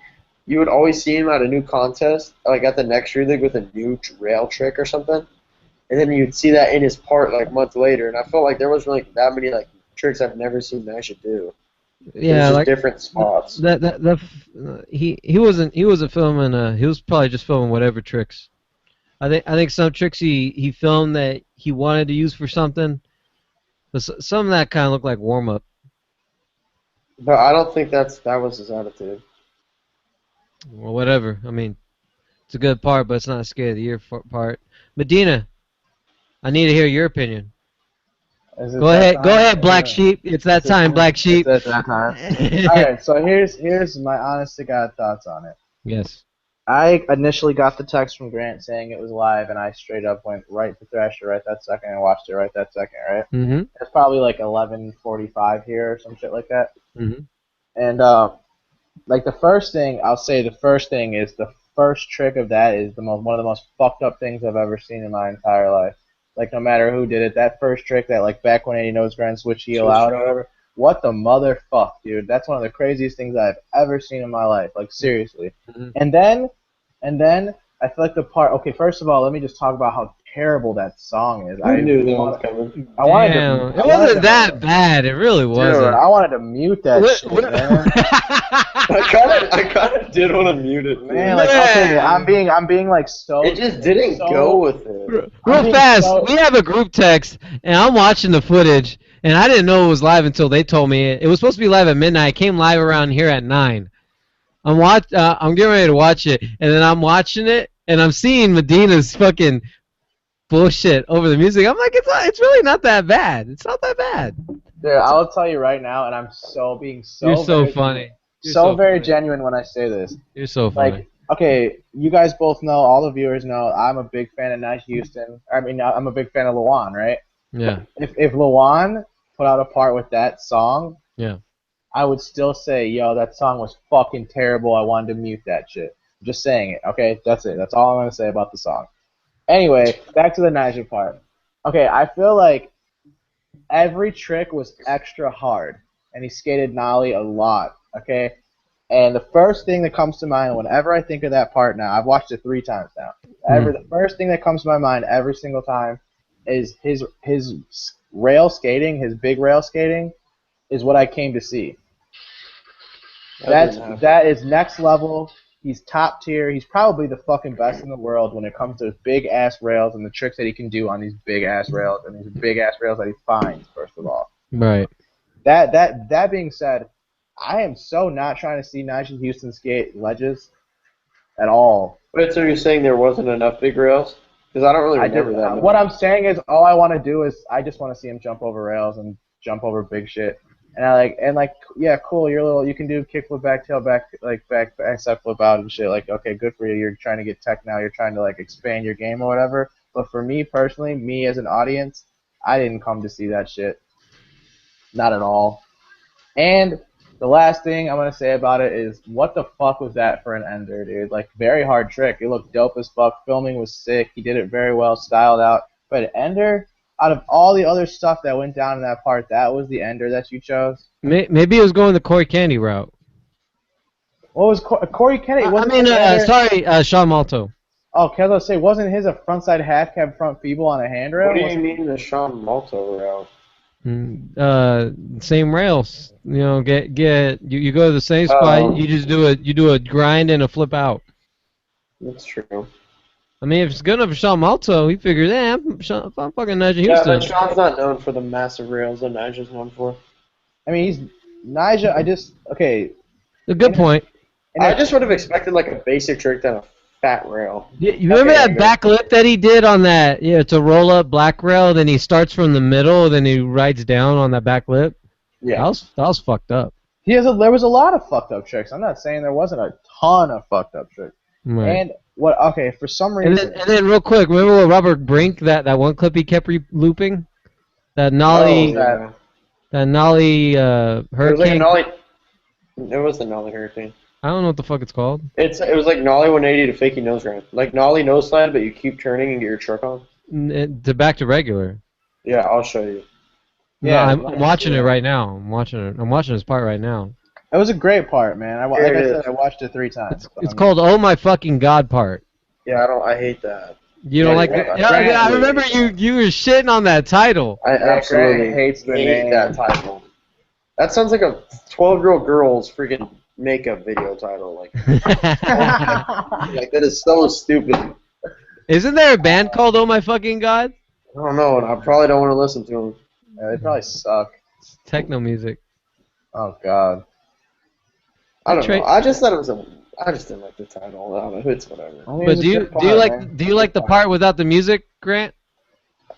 you would always see him at a new contest, like at the next street league with a new rail trick or something. And then you'd see that in his part like months later. And I felt like there wasn't like that many like tricks I've never seen Nyjah do. Yeah, just like different spots. He wasn't filming. He was probably just filming whatever tricks. I think some tricks he filmed that he wanted to use for something, but some of that kind of looked like warm up. But I don't think that was his attitude. Well, whatever. I mean, it's a good part, but it's not a Skate of the Year part. Medina, I need to hear your opinion. Go ahead, Black Sheep. It's that time, Black Sheep. It's that time. All right, so here's my honest to God thoughts on it. Yes. I initially got the text from Grant saying it was live, and I straight up went right to Thrasher right that second and watched it right that second, right? Mm-hmm. It's probably like 11:45 here or some shit like that. Mm-hmm. And like the first thing is the first trick of that is one of the most fucked up things I've ever seen in my entire life. Like no matter who did it, that first trick, that like back 180 nose grind switch heel out or whatever. What the motherfuck, dude? That's one of the craziest things I've ever seen in my life. Like seriously. Mm-hmm. And then I feel like the part. Okay, first of all, let me just talk about how terrible that song is. I knew that was coming. I wanted Damn, to. it wasn't that bad. It really Dude, wasn't. I wanted to mute that shit, man. I kind of did want to mute it, Man, like, okay, I'm being like so. It just didn't go with it. Real fast, we have a group text, and I'm watching the footage, and I didn't know it was live until they told me it was supposed to be live at midnight. It came live around here at 9. I'm getting ready to watch it, and then I'm watching it, and I'm seeing Medina's fucking bullshit over the music. I'm like, it's really not that bad. It's not that bad. Dude, I'll tell you right now, and I'm being so. You're so funny. You're so very funny. genuine when I say this. You're so funny. Like, okay, you guys both know, all the viewers know, I'm a big fan of Nyjah Houston. I mean, I'm a big fan of Luan, right? Yeah. If Luan put out a part with that song, Yeah. I would still say, yo, that song was fucking terrible. I wanted to mute that shit. I'm just saying it, okay? That's it. That's all I'm going to say about the song. Anyway, back to the Nyjah part. Okay, I feel like every trick was extra hard, and he skated nollie a lot, okay? And the first thing that comes to mind whenever I think of that part now, I've watched it 3 times now. The first thing that comes to my mind every single time is his rail skating, his big rail skating, is what I came to see. That is next level. He's top tier. He's probably the fucking best in the world when it comes to big ass rails and the tricks that he can do on these big ass rails and these big ass rails that he finds. First of all, Right. That being said, I am so not trying to see Nyjah Houston skate ledges at all. Wait, so you're saying there wasn't enough big rails? Because I don't really remember that. What I'm saying is, all I want to do is I just want to see him jump over rails and jump over big shit. And yeah, cool. You can do kickflip, back tail, back side flip out and shit. Like, okay, good for you. You're trying to get tech now. You're trying to like expand your game or whatever. But for me personally, me as an audience, I didn't come to see that shit. Not at all. And the last thing I'm gonna say about it is, what the fuck was that for an ender, dude? Like, very hard trick. It looked dope as fuck. Filming was sick. He did it very well, styled out. But an ender, out of all the other stuff that went down in that part, that was the ender that you chose? Maybe it was going the Corey Candy route. What was Corey Kennedy? Sean Malto. Oh, because I was say, wasn't his a frontside half cab front feeble on a handrail? What do you mean the Sean Malto route? Same rails. You know, you go to the same spot. You just do a grind and a flip out. That's true. I mean, if it's good enough for Sean Malto, he figures, I'm fucking Nyjah Houston. Yeah, but Sean's not known for the massive rails that Nyjah's known for. I mean, Nyjah. Okay. A good point. I just would have expected like a basic trick down a fat rail. You remember that back lip that he did on that? Yeah, it's a roll up black rail. Then he starts from the middle. Then he rides down on that back lip. Yeah, that was fucked up. There was a lot of fucked up tricks. I'm not saying there wasn't a ton of fucked up tricks. Right. And what? Okay, for some reason. And then real quick, remember what Robert Brink, that one clip he kept looping? That nollie. That nollie hurricane. It was the nollie hurricane. I don't know what the fuck it's called. It was like nollie 180 to fakie nose grind. Like nollie nose slide, but you keep turning and get your truck on. Back to regular. Yeah, I'll show you. Yeah, no, I'm watching it right now. I'm watching this part right now. It was a great part, man. I watched it 3 times. It's called "Oh My Fucking God" part. Yeah, I hate that. You don't like that? Yeah, I remember you were shitting on that title. I absolutely hate that title. That sounds like a 12-year-old girl's freaking makeup video title. Like, like that is so stupid. Isn't there a band called "Oh My Fucking God"? I don't know, and I probably don't want to listen to them. Yeah, they probably suck. It's techno music. Oh God. I don't know. I just thought it was I just didn't like the title. I don't know. It's whatever. But do you like the part without the music, Grant?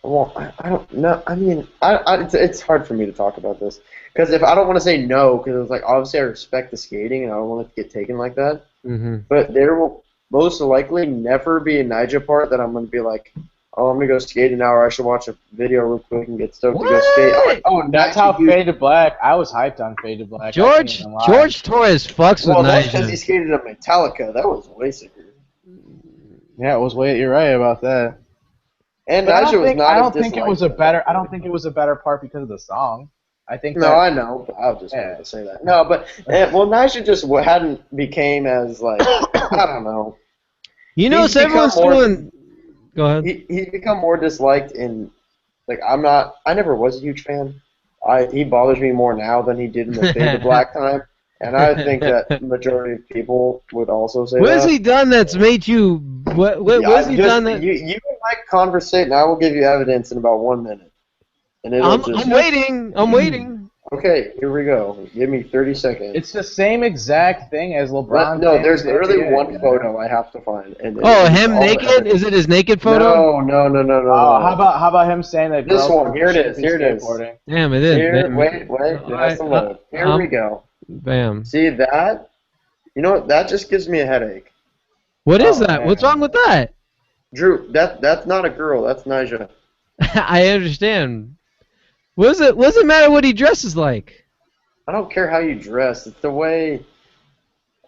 Well, I don't know. I mean, it's hard for me to talk about this because if I don't want to say no, because it's like obviously I respect the skating and I don't want it to get taken like that. Mm-hmm. But there will most likely never be a Nyjah part that I'm going to be like, oh, I'm going to go skate an hour. I should watch a video real quick and get stoked to go skate. Oh, that's how Fade to Black. I was hyped on Fade to Black. George Torres fucks with Nyjah. That's because he skated at Metallica. That was way sicker. Yeah, it was way. You're right about that. And Nyjah was not. I don't think it was a better. I don't think it was a better part because of the song. I think. No, I know. I was just wanted to say that. No, but Nyjah just hadn't became as like I don't know. You know, so everyone's doing. Go ahead. He's become more disliked in, like, I never was a huge fan. He bothers me more now than he did in the Fade to Black time, and I think that the majority of people would also say What that. has he done that's made you? What has he done that? You and I conversate, and I will give you evidence in about 1 minute. And I'm waiting. I'm waiting. Okay, here we go. Give me 30 seconds. It's the same exact thing as LeBron. No, there's literally NBA, one photo I have to find. And Him naked? Is it his naked photo? No. Oh, how about him saying that? This girls one. Here it is. Here it is. Damn, it is. Here, wait. It has to load. Here we go. Bam. See that? You know what? That just gives me a headache. What is that? Man. What's wrong with that? Drew, that's not a girl. That's Nyjah. I understand. What's it matter what he dresses like? I don't care how you dress. It's the way.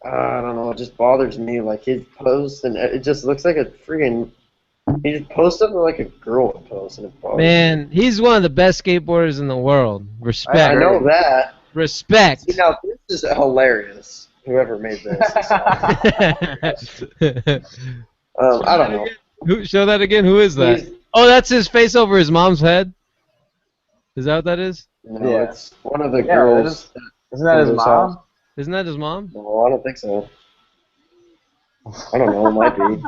I don't know. It just bothers me. Like his posts, and it just looks like a freaking. He just posts up like a girl would post, and it bothers me. Man, he's one of the best skateboarders in the world. Respect. I know that. Respect. See, now this is hilarious. Whoever made this. I don't know. Show that again. Who is that? Oh, that's his face over his mom's head. Is that what that is? No, Yeah. it's one of the girls. Isn't that his mom? Isn't that his mom? No, I don't think so. I don't know. It might be.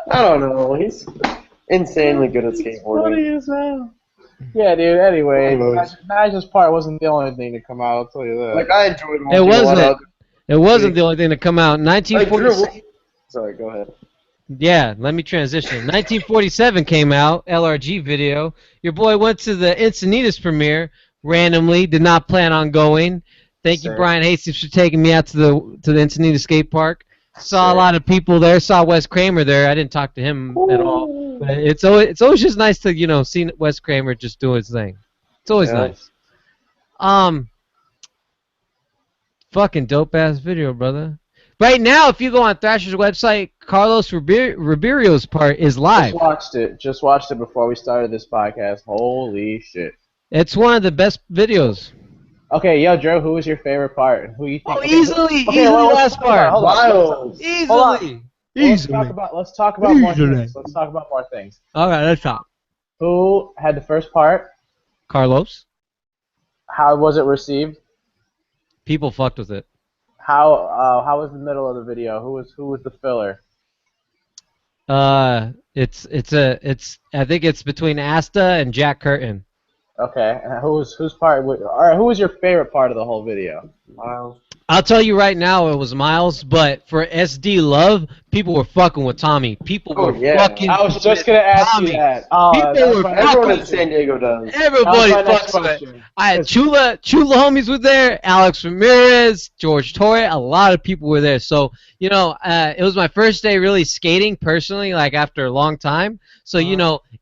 I don't know. He's insanely good at skateboarding. Funny as hell. Yeah, dude. Anyway, Nyjah's part wasn't the only thing to come out. I'll tell you that. Like I enjoyed watching It wasn't. a lot of It wasn't the only thing to come out. 1947. Sorry, go ahead. Yeah, let me transition. 1947 came out, LRG video. Your boy went to the Encinitas premiere randomly, did not plan on going. Thank you, Brian Hastings, for taking me out to the Encinitas skate park. Saw a lot of people there. Saw Wes Kramer there. I didn't talk to him at all. But it's always just nice to see Wes Kramer just do his thing. It's always nice. Fucking dope ass video, brother. Right now, if you go on Thrasher's website, Carlos Ribeiro's part is live. Just watched it before we started this podcast. Holy shit! It's one of the best videos. Okay, yo, Joe, who was your favorite part? Who you think? Easily last part. Miles. Easily. Let's talk about more things. Let's talk about more things. All right, let's talk. Who had the first part? Carlos. How was it received? People fucked with it. How was the middle of the video? Who was the filler? I think it's between Asta and Jack Curtin. Okay, and whose part? All right, who was your favorite part of the whole video? Miles. I'll tell you right now, it was Miles, but for SD Love, people were fucking with Tommy. People were fucking. I was just gonna ask you that. Everyone in San Diego does. Everybody fucks with it. I had Chula homies were there, Alex Ramirez, George Torre, a lot of people were there. So, it was my first day really skating personally, like after a long time. So,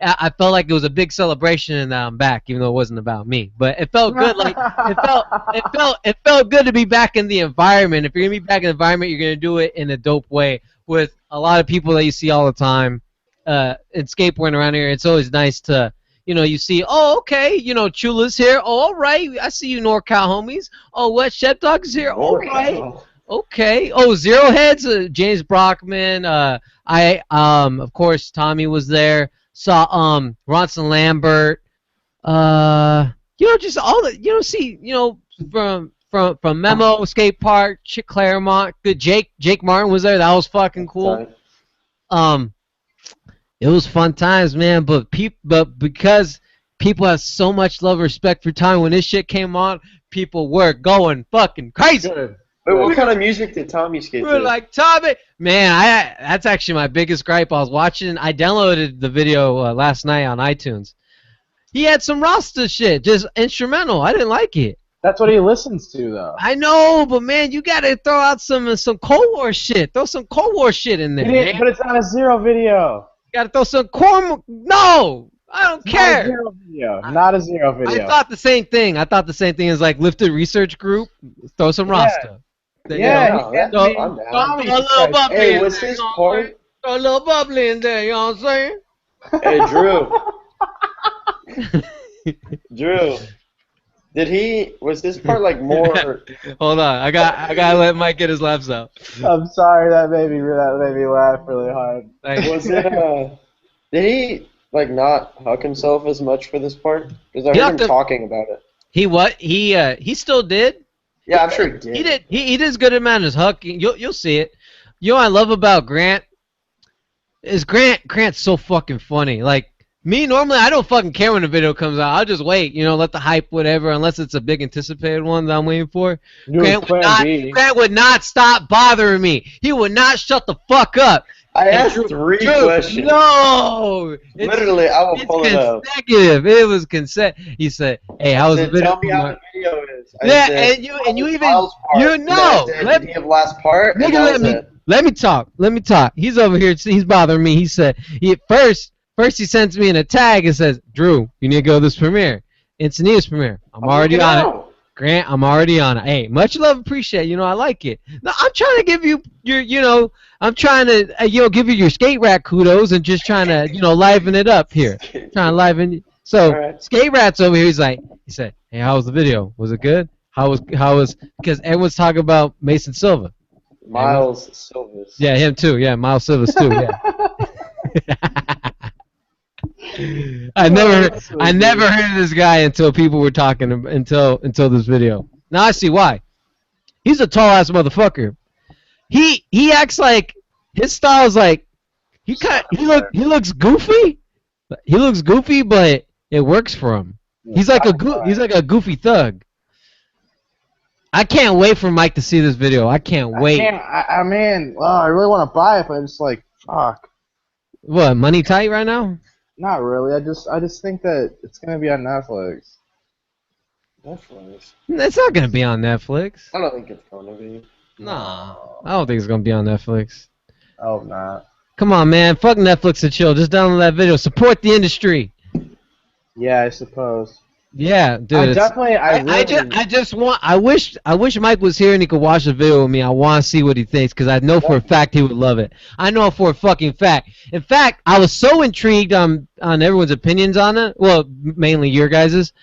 I felt like it was a big celebration and I'm back, even though it wasn't about me. But it felt good. Like it felt good to be back in the environment. If you're gonna be back in the environment, you're gonna do it in a dope way with a lot of people that you see all the time in skateboarding around here. It's always nice to, you see, oh, okay, Chula's here. Oh, all right, I see you NorCal homies. Oh, what, Shep Dog is here. All right. Okay. Oh, Zero Heads, James Brockman. Of course, Tommy was there. Saw Ronson Lambert. Just all the, from Memo Skate Park, Chick Claremont. Good. Jake Martin was there. That was fucking cool. It was fun times, man. But because people have so much love and respect for Tommy, when this shit came on, people were going fucking crazy. Good. Wait, what kind of music did Tommy skate to? We're like, Tommy! Man, that's actually my biggest gripe. I downloaded the video last night on iTunes. He had some Rasta shit, just instrumental. I didn't like it. That's what he listens to, though. I know, but man, you gotta throw out some Cold War shit. Throw some Cold War shit in there. Man. But it's not a Zero video. You gotta throw some corn. No! I don't care. Not a Zero video. Not a Zero video. I thought the same thing. As like Lifted Research Group. Throw some Rasta. Yeah, I'm down. Hey, what's his part? Throw a little bubbly in there, you know what I'm saying? Hey, Drew. Was this part like more? Hold on, I gotta let Mike get his laughs out. I'm sorry, that made me laugh really hard. Was it Did he like not hug himself as much for this part? Because I He heard him hugged him- talking about it. He what? He still did. Yeah, I'm sure he did. He did. He did as good amount as hugging. You'll see it. You know what I love about Grant is Grant's so fucking funny. Like me, normally I don't fucking care when a video comes out. I'll just wait, let the hype, whatever, unless it's a big anticipated one that I'm waiting for. Grant would not stop bothering me. He would not shut the fuck up. I asked three questions. No! Literally, I will pull it up. Consecutive. It was consecutive. He said, "Hey, how was the video?" Tell me how the video is. Yeah, and you even Did he have last part? Nigga, let me talk. He's over here. He's bothering me. He said, first he sends me in a tag and says, "Drew, you need to go to this premiere. Encinitas premiere. I'm already on it. Grant, I'm already on it. Hey, much love, appreciate. I like it. No, I'm trying to give you your, I'm trying to, give you your skate rack kudos and just trying to, liven it up here. Trying to liven. So right. Skate rat's over here. He said, hey, how was the video? Was it good? How was? Because everyone's talking about Mason Silva. Miles Silvas. Yeah, him too. Yeah, Miles Silvas too. Yeah. I never heard of this guy until people were talking until this video. Now I see why. He's a tall ass motherfucker. He acts like his style is like he looks goofy. He looks goofy, but it works for him. He's like a goofy thug. I can't wait for Mike to see this video. I can't wait. I really want to buy it, but it's like fuck. What, money tight right now? Not really. I just think that it's gonna be on Netflix. Netflix? It's not gonna be on Netflix. I don't think it's gonna be. Nah, I don't think it's gonna be on Netflix. Oh, not. Come on, man. Fuck Netflix and chill. Just download that video. Support the industry. Yeah, I suppose. Yeah, dude. I wish Mike was here and he could watch the video with me. I want to see what he thinks because I know for a fact he would love it. I know for a fucking fact. In fact, I was so intrigued on everyone's opinions on it. Well, mainly your guys's.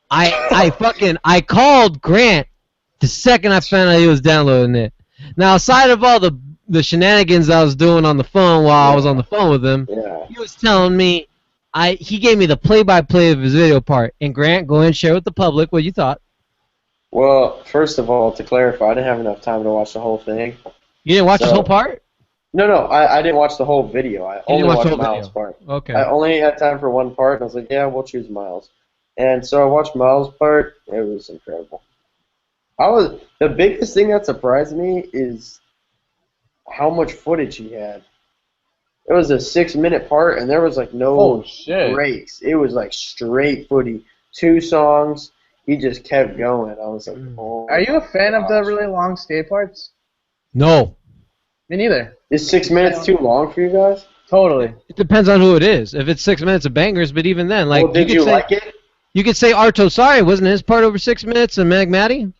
I called Grant the second I found out he was downloading it. Now, aside of all the shenanigans I was doing on the phone while I was on the phone with him, he was telling me. He gave me the play-by-play of his video part. And Grant, go ahead and share with the public what you thought. Well, first of all, to clarify, I didn't have enough time to watch the whole thing. You didn't watch the whole part? No, I didn't watch the whole video. I only watched Miles' part. Okay. I only had time for one part, and I was like, yeah, we'll choose Miles. And so I watched Miles' part. It was incredible. The biggest thing that surprised me is how much footage he had. It was a 6-minute part, and there was like no breaks. It was like straight footy. 2 songs. He just kept going. I was like, oh. Are you a fan of the really long skate parts? No. Me neither. Is 6 minutes too long for you guys? Totally. It depends on who it is. If it's 6 minutes of bangers, but even then, like, did you like it? You could say Arto Sari, wasn't his part over 6 minutes, and Meg Matty?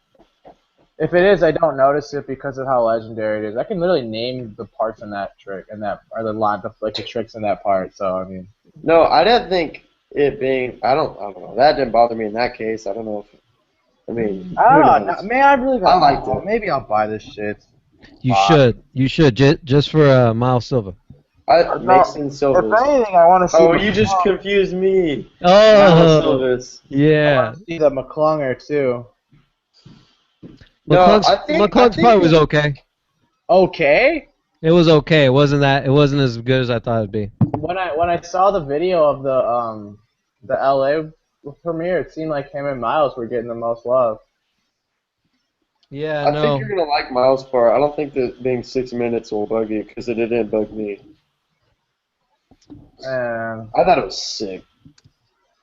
If it is, I don't notice it because of how legendary it is. I can literally name the parts in that trick and or the tricks in that part. So I mean. No, I didn't think it being. I don't know. That didn't bother me in that case. I don't know if. I mean. I don't know. Man, I really. I liked it. Maybe I'll buy this shit. You should. You should just for Miles Silva. Mason Silvas. If anything, I want to see. Oh, you just confused me. Oh. Silvas. Yeah. I want to see the McClunger too. McClung's part was okay. Okay? It was okay. It wasn't as good as I thought it'd be. When I saw the video of the LA premiere, it seemed like him and Miles were getting the most love. Yeah, I think you're gonna like Miles' part. I don't think that being 6 minutes will bug you because it didn't bug me. I thought it was sick.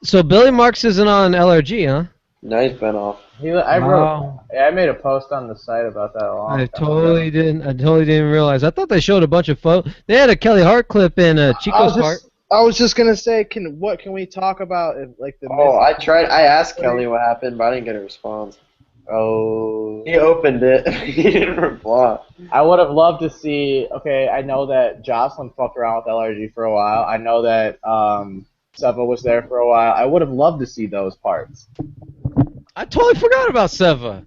So Billy Marks isn't on LRG, huh? No, he's been off. I made a post on the site about that a long time ago. I totally didn't realize. I thought they showed a bunch of photos. They had a Kelly Hart clip in Chico's part. I was just gonna say, can we talk about I asked Kelly what happened, but I didn't get a response. Oh. He opened it. He didn't reply. I would have loved to see. Okay, I know that Jocelyn fucked around with LRG for a while. I know that Seva was there for a while. I would have loved to see those parts. I totally forgot about Seva.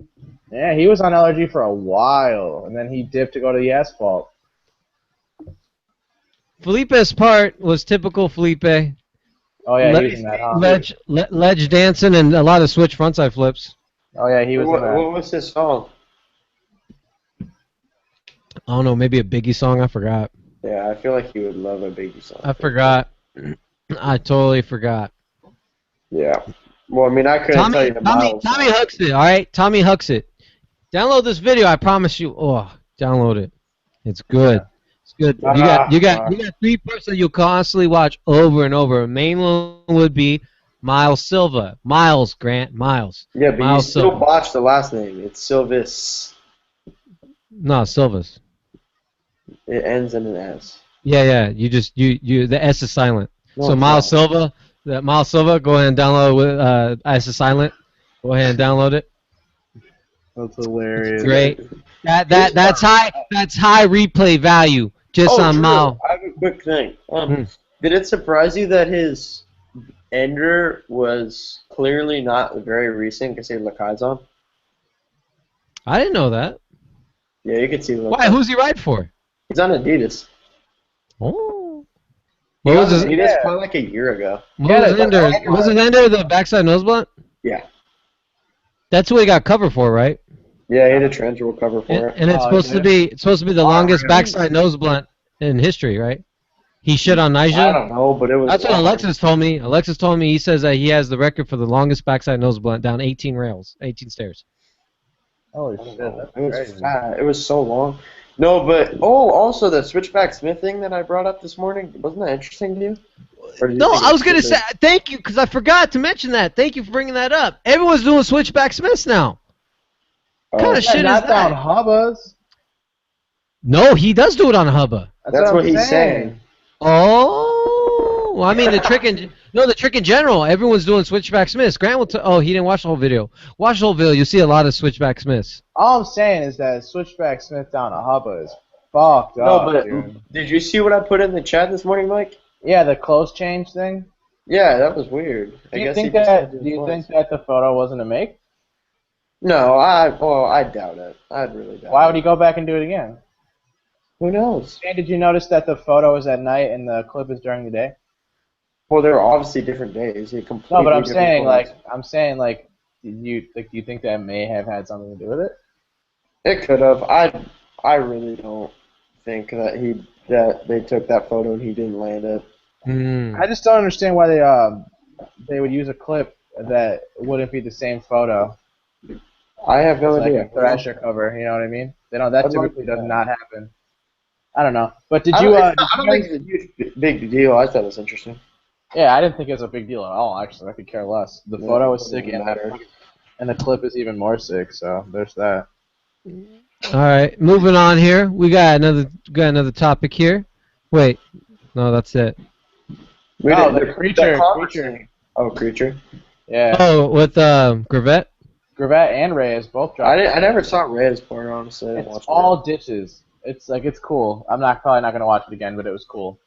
Yeah, he was on LRG for a while, and then he dipped to go to the Asphalt. Felipe's part was typical Felipe. Oh yeah, he was in that. Huh? Ledge dancing and a lot of switch frontside flips. Oh yeah, he was in that. What was his song? I don't know, maybe a Biggie song. I forgot. Yeah, I feel like he would love a Biggie song. I forgot. I totally forgot. Yeah. Well, I mean, I couldn't tell you the miles. Tommy hooks it. All right, Tommy hooks it. Download this video. I promise you. Oh, download it. It's good. Yeah. It's good. You got 3 parts that you'll constantly watch over and over. Main one would be Miles Silva. Miles Grant. Miles. Yeah, but Miles you still Silva. botched the last name. It's Silvis. No, Silva's. It ends in an S. Yeah. You the S is silent. No, So it's Miles not. Silva. Miles Silva. Go ahead and download it with S is silent. Go ahead and download it. That's hilarious. Great. That's high replay value just on true. Miles. I have a quick thing. Did it surprise you that his ender was clearly not very recent because he had Lakai's on? I didn't know that. Yeah, you can see Lakai. Why? Who's he ride for? He's on Adidas. Oh. He What was was his? Adidas probably like a year ago. What was his ender? Was his ender the backside nose blunt? Yeah. That's who he got cover for, right? Yeah, he had a transfer cover for it. And it's supposed to be the longest backside nose blunt in history, right? He shit on I Nyjah. don't know, but it was. That's what Alexis told me. Alexis told me he says that he has the record for the longest backside nose blunt down 18 rails, 18 stairs. Holy shit, that's It was crazy. fat. It was so long. No, but also the switchback Smith thing that I brought up this morning, wasn't that interesting to you? Or did you No, think I was it's gonna stupid? say thank you because I forgot to mention that. Thank you for bringing that up. Everyone's doing switchback Smiths now. What kind of shit is Not down that? Hubbas. No, he does do it on a hubba. That's what I'm he's saying. Oh, well, I mean the trick in general. Everyone's doing switchback Smiths. Grant will. He didn't watch the whole video. Watch the whole video. You'll see a lot of switchback Smiths. All I'm saying is that switchback Smith down a Hubba is fucked No, up, but dude. did you see what I put in the chat this morning, Mike? Yeah, the close change thing. Yeah, that was weird. Do you think that the photo wasn't a make? No, I doubt it. I'd really doubt it. Why would he go back and do it again? Who knows? And did you notice that the photo is at night and the clip is during the day? Well, there are obviously different days. He completely No, but I'm different saying photos. do you think that may have had something to do with it? It could have. I really don't think that they took that photo and he didn't land it. I just don't understand why they would use a clip that wouldn't be the same photo. I have no It's like idea. a Thrasher cover, you know what I mean? They don't. That I'd like typically to does know. not happen. I don't know. But did I you? don't, I don't think it's a huge big deal. I thought it was interesting. Yeah, I didn't think it was a big deal at all. Actually, I could care less. The Yeah, photo was it sick, doesn't matter. and the clip is even more sick. So there's that. All right, moving on here. We got another topic here. Wait, no, that's it. The creature. Oh, creature. Yeah, Oh, with Gravette. Gravat and Reyes both dropped. I never saw Reyes part, honestly. I didn't It's watch all ditches. It's cool. I'm probably not gonna watch it again, but it was cool.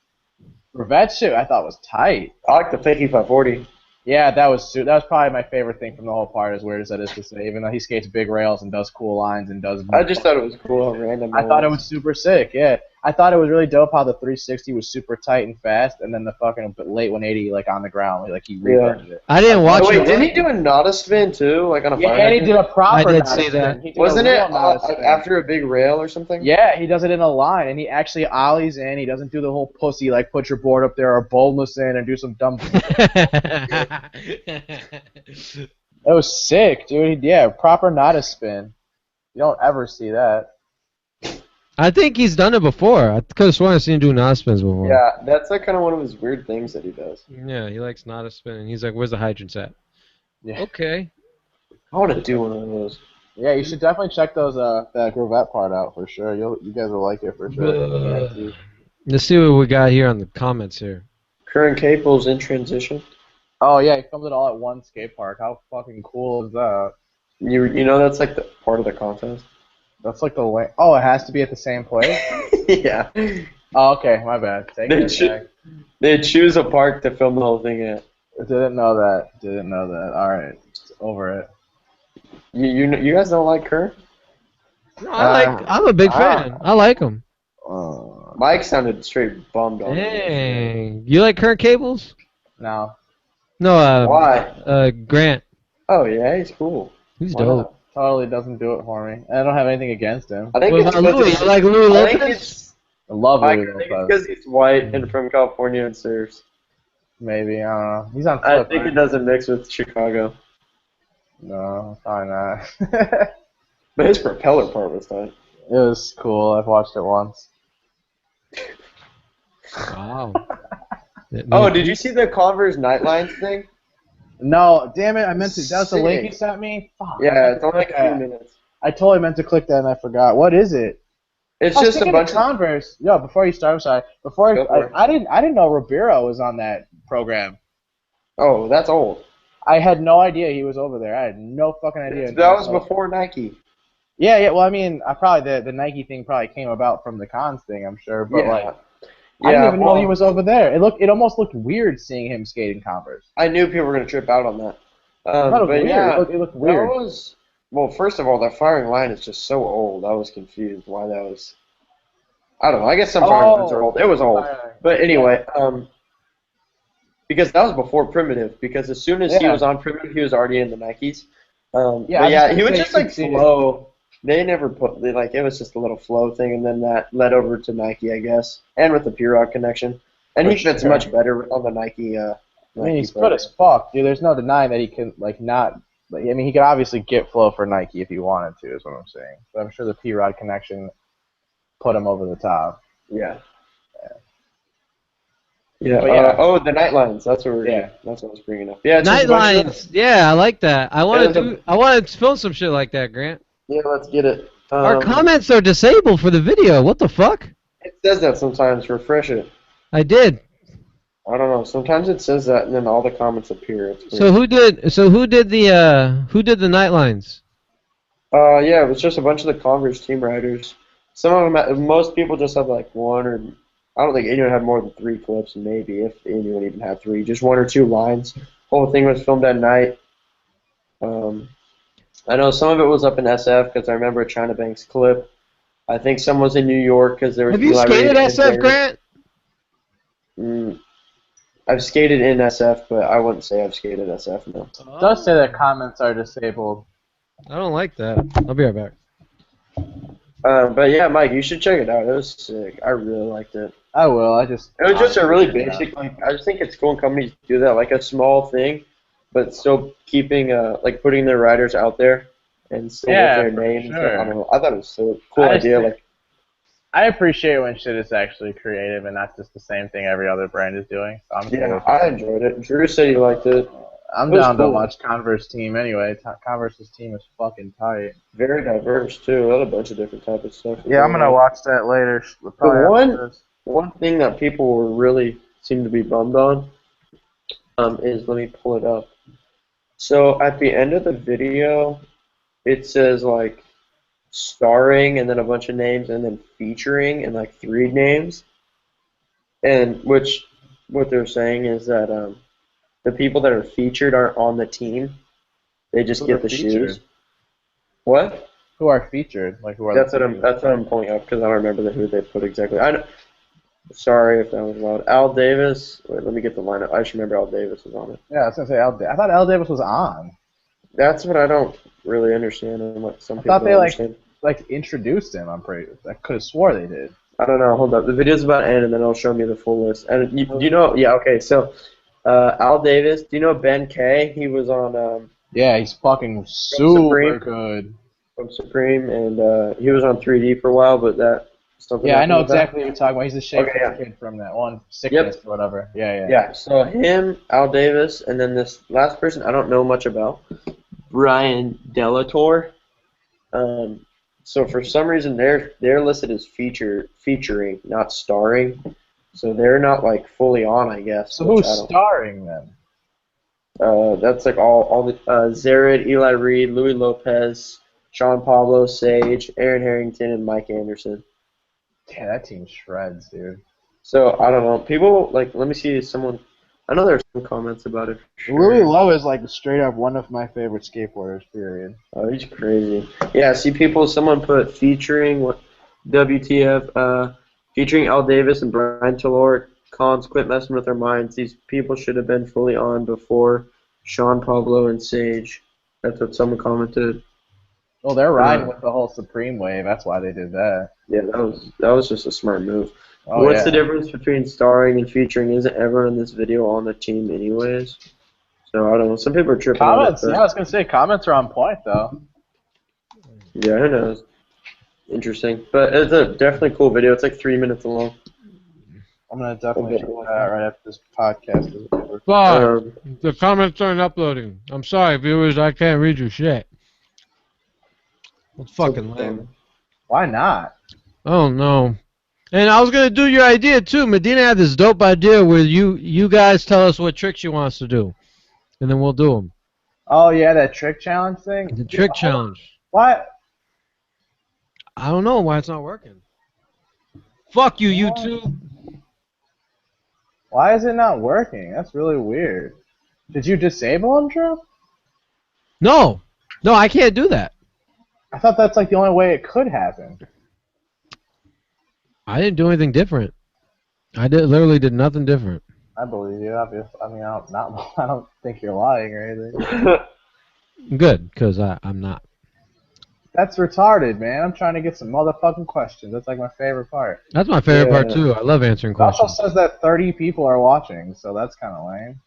Gravat shit I thought was tight. I like the fakey 540. Yeah, that was probably my favorite thing from the whole part. As weird as that is to say, even though he skates big rails and does cool lines and does. I just thought it was cool how random. I thought it was super sick. Yeah, I thought it was really dope how the 360 was super tight and fast, and then the fucking late 180 like on the ground, like he reversed it. I didn't watch Wait, it. didn't he do a Nada spin too, like on a Yeah, fire and he hydrant? did a proper. I did Nada see spin. that. He did a Wasn't it real Nada spin. after a big rail or something? Yeah, he does it in a line, and he actually ollies in. He doesn't do the whole pussy like put your board up there or boneless in and do some dumb. That was sick, dude. Yeah, proper Nada spin. You don't ever see that. I think he's done it before. I could have sworn I've seen him do Nada spins before. Yeah, that's like kind of one of his weird things that he does. Yeah, he likes Nada spin, and he's like, "Where's the hydrants at?" Yeah. Okay. I want to do one of those. Yeah, you should definitely check those that Grovette part out for sure. You guys will like it for sure. Let's see what we got here on the comments here. Current Caples in transition. Oh yeah, he filmed it all at one skate park. How fucking cool is that? You know that's like the part of the contest. That's like the way. Oh, it has to be at the same place. Yeah. Oh, okay, my bad. Take it back. They choose a park to film the whole thing at. Didn't know that. All right, over it. You guys don't like Kerr? No, I'm a big fan. I like him. Mike sounded straight bummed on it. Dang. You like current cables? No. No, Why? Grant. Oh, yeah, he's cool. He's Why dope. not? Totally doesn't do it for me. I don't have anything against him. I think What it's about Louis? because You like Louis I think Lopez? it's I love Mike, Louis I think it's Lopez. because he's white and from California and surfs. Maybe, I don't know. He's on I Flip, think right? it doesn't mix with Chicago. No, probably not. It But his propeller part was tight. was cool. I've watched it once. Wow. Oh, did you see the Converse Nightlines thing? No, damn it! I meant to. That was the link you Sick. sent me. Fuck, I Yeah, meant it's to only like click a few that. minutes. I totally meant to click that and I forgot. What is it? It's Oh, just a speaking bunch of of. Converse. Yo, before you start, I'm sorry. Go for it. I didn't know Ribeiro was on that program. Oh, that's old. I had no idea he was over there. I had no fucking idea. That was before Nike. Yeah. Well, I mean, I probably the Nike thing probably came about from the cons thing, I'm sure. But Yeah. I didn't even know well, he was over there. It almost looked weird seeing him skating Converse. I knew people were gonna trip out on that. I thought it was But weird. yeah, It looked weird. that was. Well, first of all, that firing line is just so old. I was confused why that was. I don't know. I guess some firing lines are old. It was old. But anyway, because that was before Primitive. Because as soon as he Yeah. was on Primitive, he was already in the Nikes. Yeah, But yeah, I was he was gonna just say like succeeded. flow. They never put it was just a little flow thing, and then that led over to Nike, I guess, and with the P-Rod connection. And For he fits sure. much better on the Nike. I mean, Nike he's good program. as fuck, dude. There's no denying that he can not. I mean, he could obviously get flow for Nike if he wanted to. Is what I'm saying. But I'm sure the P-Rod connection put him over the top. Yeah. Yeah. But yeah. The Nightlines. That's what That's what I was bringing up. Yeah. It's just a bunch of- Nightlines. Yeah, I like that. I want It was to I want to film some shit like that, Grant. Yeah. Let's get it. Our comments are disabled for the video. What the fuck? It says that sometimes. Refresh it. I did. I don't know. Sometimes it says that, and then all the comments appear. It's So weird. who did the Nightlines? Yeah, it was just a bunch of the Converse team riders. Some of them, most people just have like one or I don't think anyone had more than 3 clips, maybe if anyone even had 3, just 1 or 2 lines. Whole thing was filmed at night. I know some of it was up in SF because I remember a China Banks clip. I think some was in New York because there was. Have you Eli skated Reed in SF, there. Grant? I've skated in SF, but I wouldn't say I've skated SF. No. It does say that comments are disabled. I don't like that. I'll be right back. But yeah, Mike, you should check it out. It was sick. I really liked it. I will. It was just a really basic. Like, I just think it's cool when companies do that, like a small thing, but still keeping like putting their riders out there and still with their for names. sure. I don't know. I thought it was so cool I just idea. think- Like, I appreciate when shit is actually creative and not just the same thing every other brand is doing. So I'm yeah, cool. I enjoyed it. Drew said he liked it. I'm It was down to cool. watch Converse team anyway. Converse's team is fucking tight. Very diverse too. Had a bunch of different type of stuff. Yeah, I'm gonna watch that later. One thing that people were really seem to be bummed on is, let me pull it up. So at the end of the video, it says like starring and then a bunch of names and then featuring and like 3 names, and what they're saying is that the people that are featured aren't on the team. They just Who get are the featured? shoes. What? Who are featured? Like who are? That's the what I'm pulling up because I don't remember who they put exactly. Sorry if that was loud. Al Davis. Wait, let me get the lineup. I just remember Al Davis was on it. Yeah, I was gonna say I thought Al Davis was on. That's what I don't really understand, and what some people thought they don't like understand. introduced him. I could have swore they did. I don't know. Hold up. The video's about to end, and then it'll show me the full list. And do you know? Yeah. Okay. So, Al Davis. Do you know Ben Kay? He was on. Yeah, he's fucking super Supreme. good. From Supreme, and he was on 3D for a while, but that. Something Yeah, I know happened with that. exactly what you're talking about. He's the shape Okay, yeah. kid from that one sickness or whatever. Yeah. Yeah, so him, Al Davis, and then this last person I don't know much about, Brian Delator. So for some reason they're listed as featuring, not starring. So they're not like fully on, I guess. So which who's I don't- starring then? That's like all the Zared, Eli Reed, Louis Lopez, Sean Pablo, Sage, Aaron Harrington, and Mike Anderson. Yeah, that team shreds, dude. So I don't know. People like, let me see someone. I know there's some comments about it. For sure. Louis Lowe is like straight up one of my favorite skateboarders. Period. Oh, he's crazy. Yeah, see, someone put featuring what WTF. Featuring Al Davis and Brian Taylor. Cons, quit messing with our minds. These people should have been fully on before Sean, Pablo, and Sage. That's what someone commented. Well, they're riding with the whole Supreme wave. That's why they did that. Yeah, that was just a smart move. Oh, What's yeah. the difference between starring and featuring? Isn't everyone in this video on the team anyways? So I don't know. Some people are tripping Comments, on it. yeah, I was gonna say comments are on point though. Yeah, who knows? Interesting, but it's a definitely cool video. It's like 3 minutes long. I'm gonna definitely check that out right after this podcast is over. Fuck. The comments aren't uploading. I'm sorry, viewers. I can't read your shit. That's fucking lame. Why not? Oh no. And I was gonna do your idea too. Medina had this dope idea where you guys tell us what tricks you want us to do, and then we'll do them. Oh yeah, that trick challenge thing. The trick challenge. What? I don't know why it's not working. Fuck you, YouTube. Why is it not working? That's really weird. Did you disable them, Drew? No, I can't do that. I thought that's like the only way it could happen. I didn't do anything different. Literally did nothing different. I believe you, obviously. I mean, I don't think you're lying or anything. Good, because I'm not. That's retarded, man. I'm trying to get some motherfucking questions. That's like my favorite part. That's my favorite part too. I love answering It also questions. says that 30 people are watching, so that's kind of lame.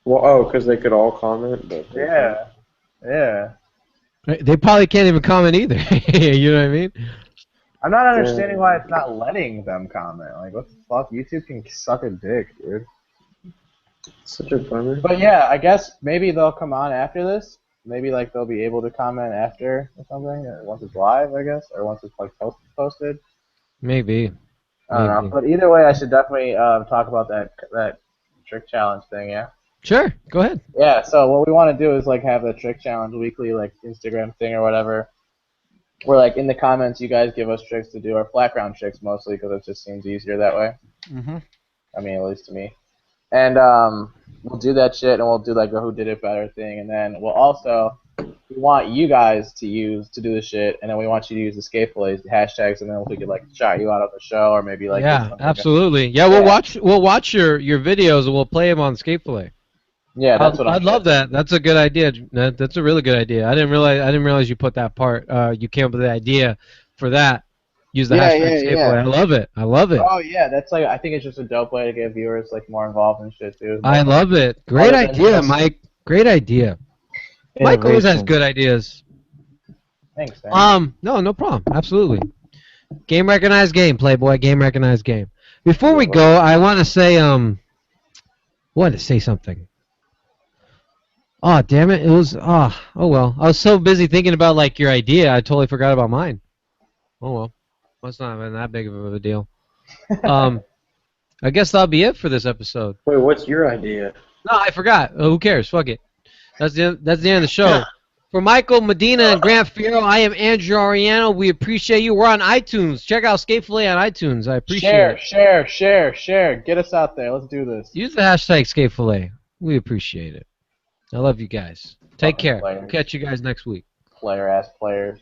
Well, because they could all comment. But Yeah. Yeah. They probably can't even comment either. You know what I mean? I'm not understanding why it's not letting them comment. Like, what the fuck? YouTube can suck a dick, dude. Such a bummer. But yeah, I guess maybe they'll come on after this. Maybe like they'll be able to comment after or something, or once it's live, I guess, or once it's like posted. Maybe. I don't know. But either way, I should definitely talk about that trick challenge thing. Yeah. Sure. Go ahead. Yeah. So what we want to do is like have a trick challenge weekly, like Instagram thing or whatever. Where like in the comments, you guys give us tricks to do, or flat ground tricks mostly, because it just seems easier that way. Mhm. I mean, at least to me. And we'll do that shit, and we'll do like a who did it better thing, and then we'll also we want you guys to do the shit, and then we want you to use the skate plays, the hashtags, and then we could like shout you out of the show, or maybe like Yeah, absolutely. Yeah, we'll watch your videos and we'll play them on Skate Fillet. Yeah, that's what I'd love that. That's a good idea. That's a really good idea. I didn't realize you put that part. You came up with the idea for that. Use the hashtag Skate Fillet. I love it. I love it. Oh yeah, that's like I think it's just a dope way to get viewers like more involved in shit too. I love it. Great idea, Mike. Great idea. Mike always has good ideas. Thanks, man. No problem. Absolutely. Game recognized game, Playboy. Game recognized game. Before we go, I want to say something. Oh, damn it. It was oh well. I was so busy thinking about like your idea, I totally forgot about mine. Oh well. Must not have been that big of a deal. I guess that'll be it for this episode. Wait, what's your idea? No, I forgot. Oh, who cares? Fuck it. That's the end of the show. For Michael, Medina, and Grant Fierro, I am Andrew Ariano. We appreciate you. We're on iTunes. Check out Skate Fillet on iTunes. I appreciate it. Share. Get us out there. Let's do this. Use the hashtag Skate Fillet. We appreciate it. I love you guys. Take care. Players. We'll catch you guys next week. Player-ass players.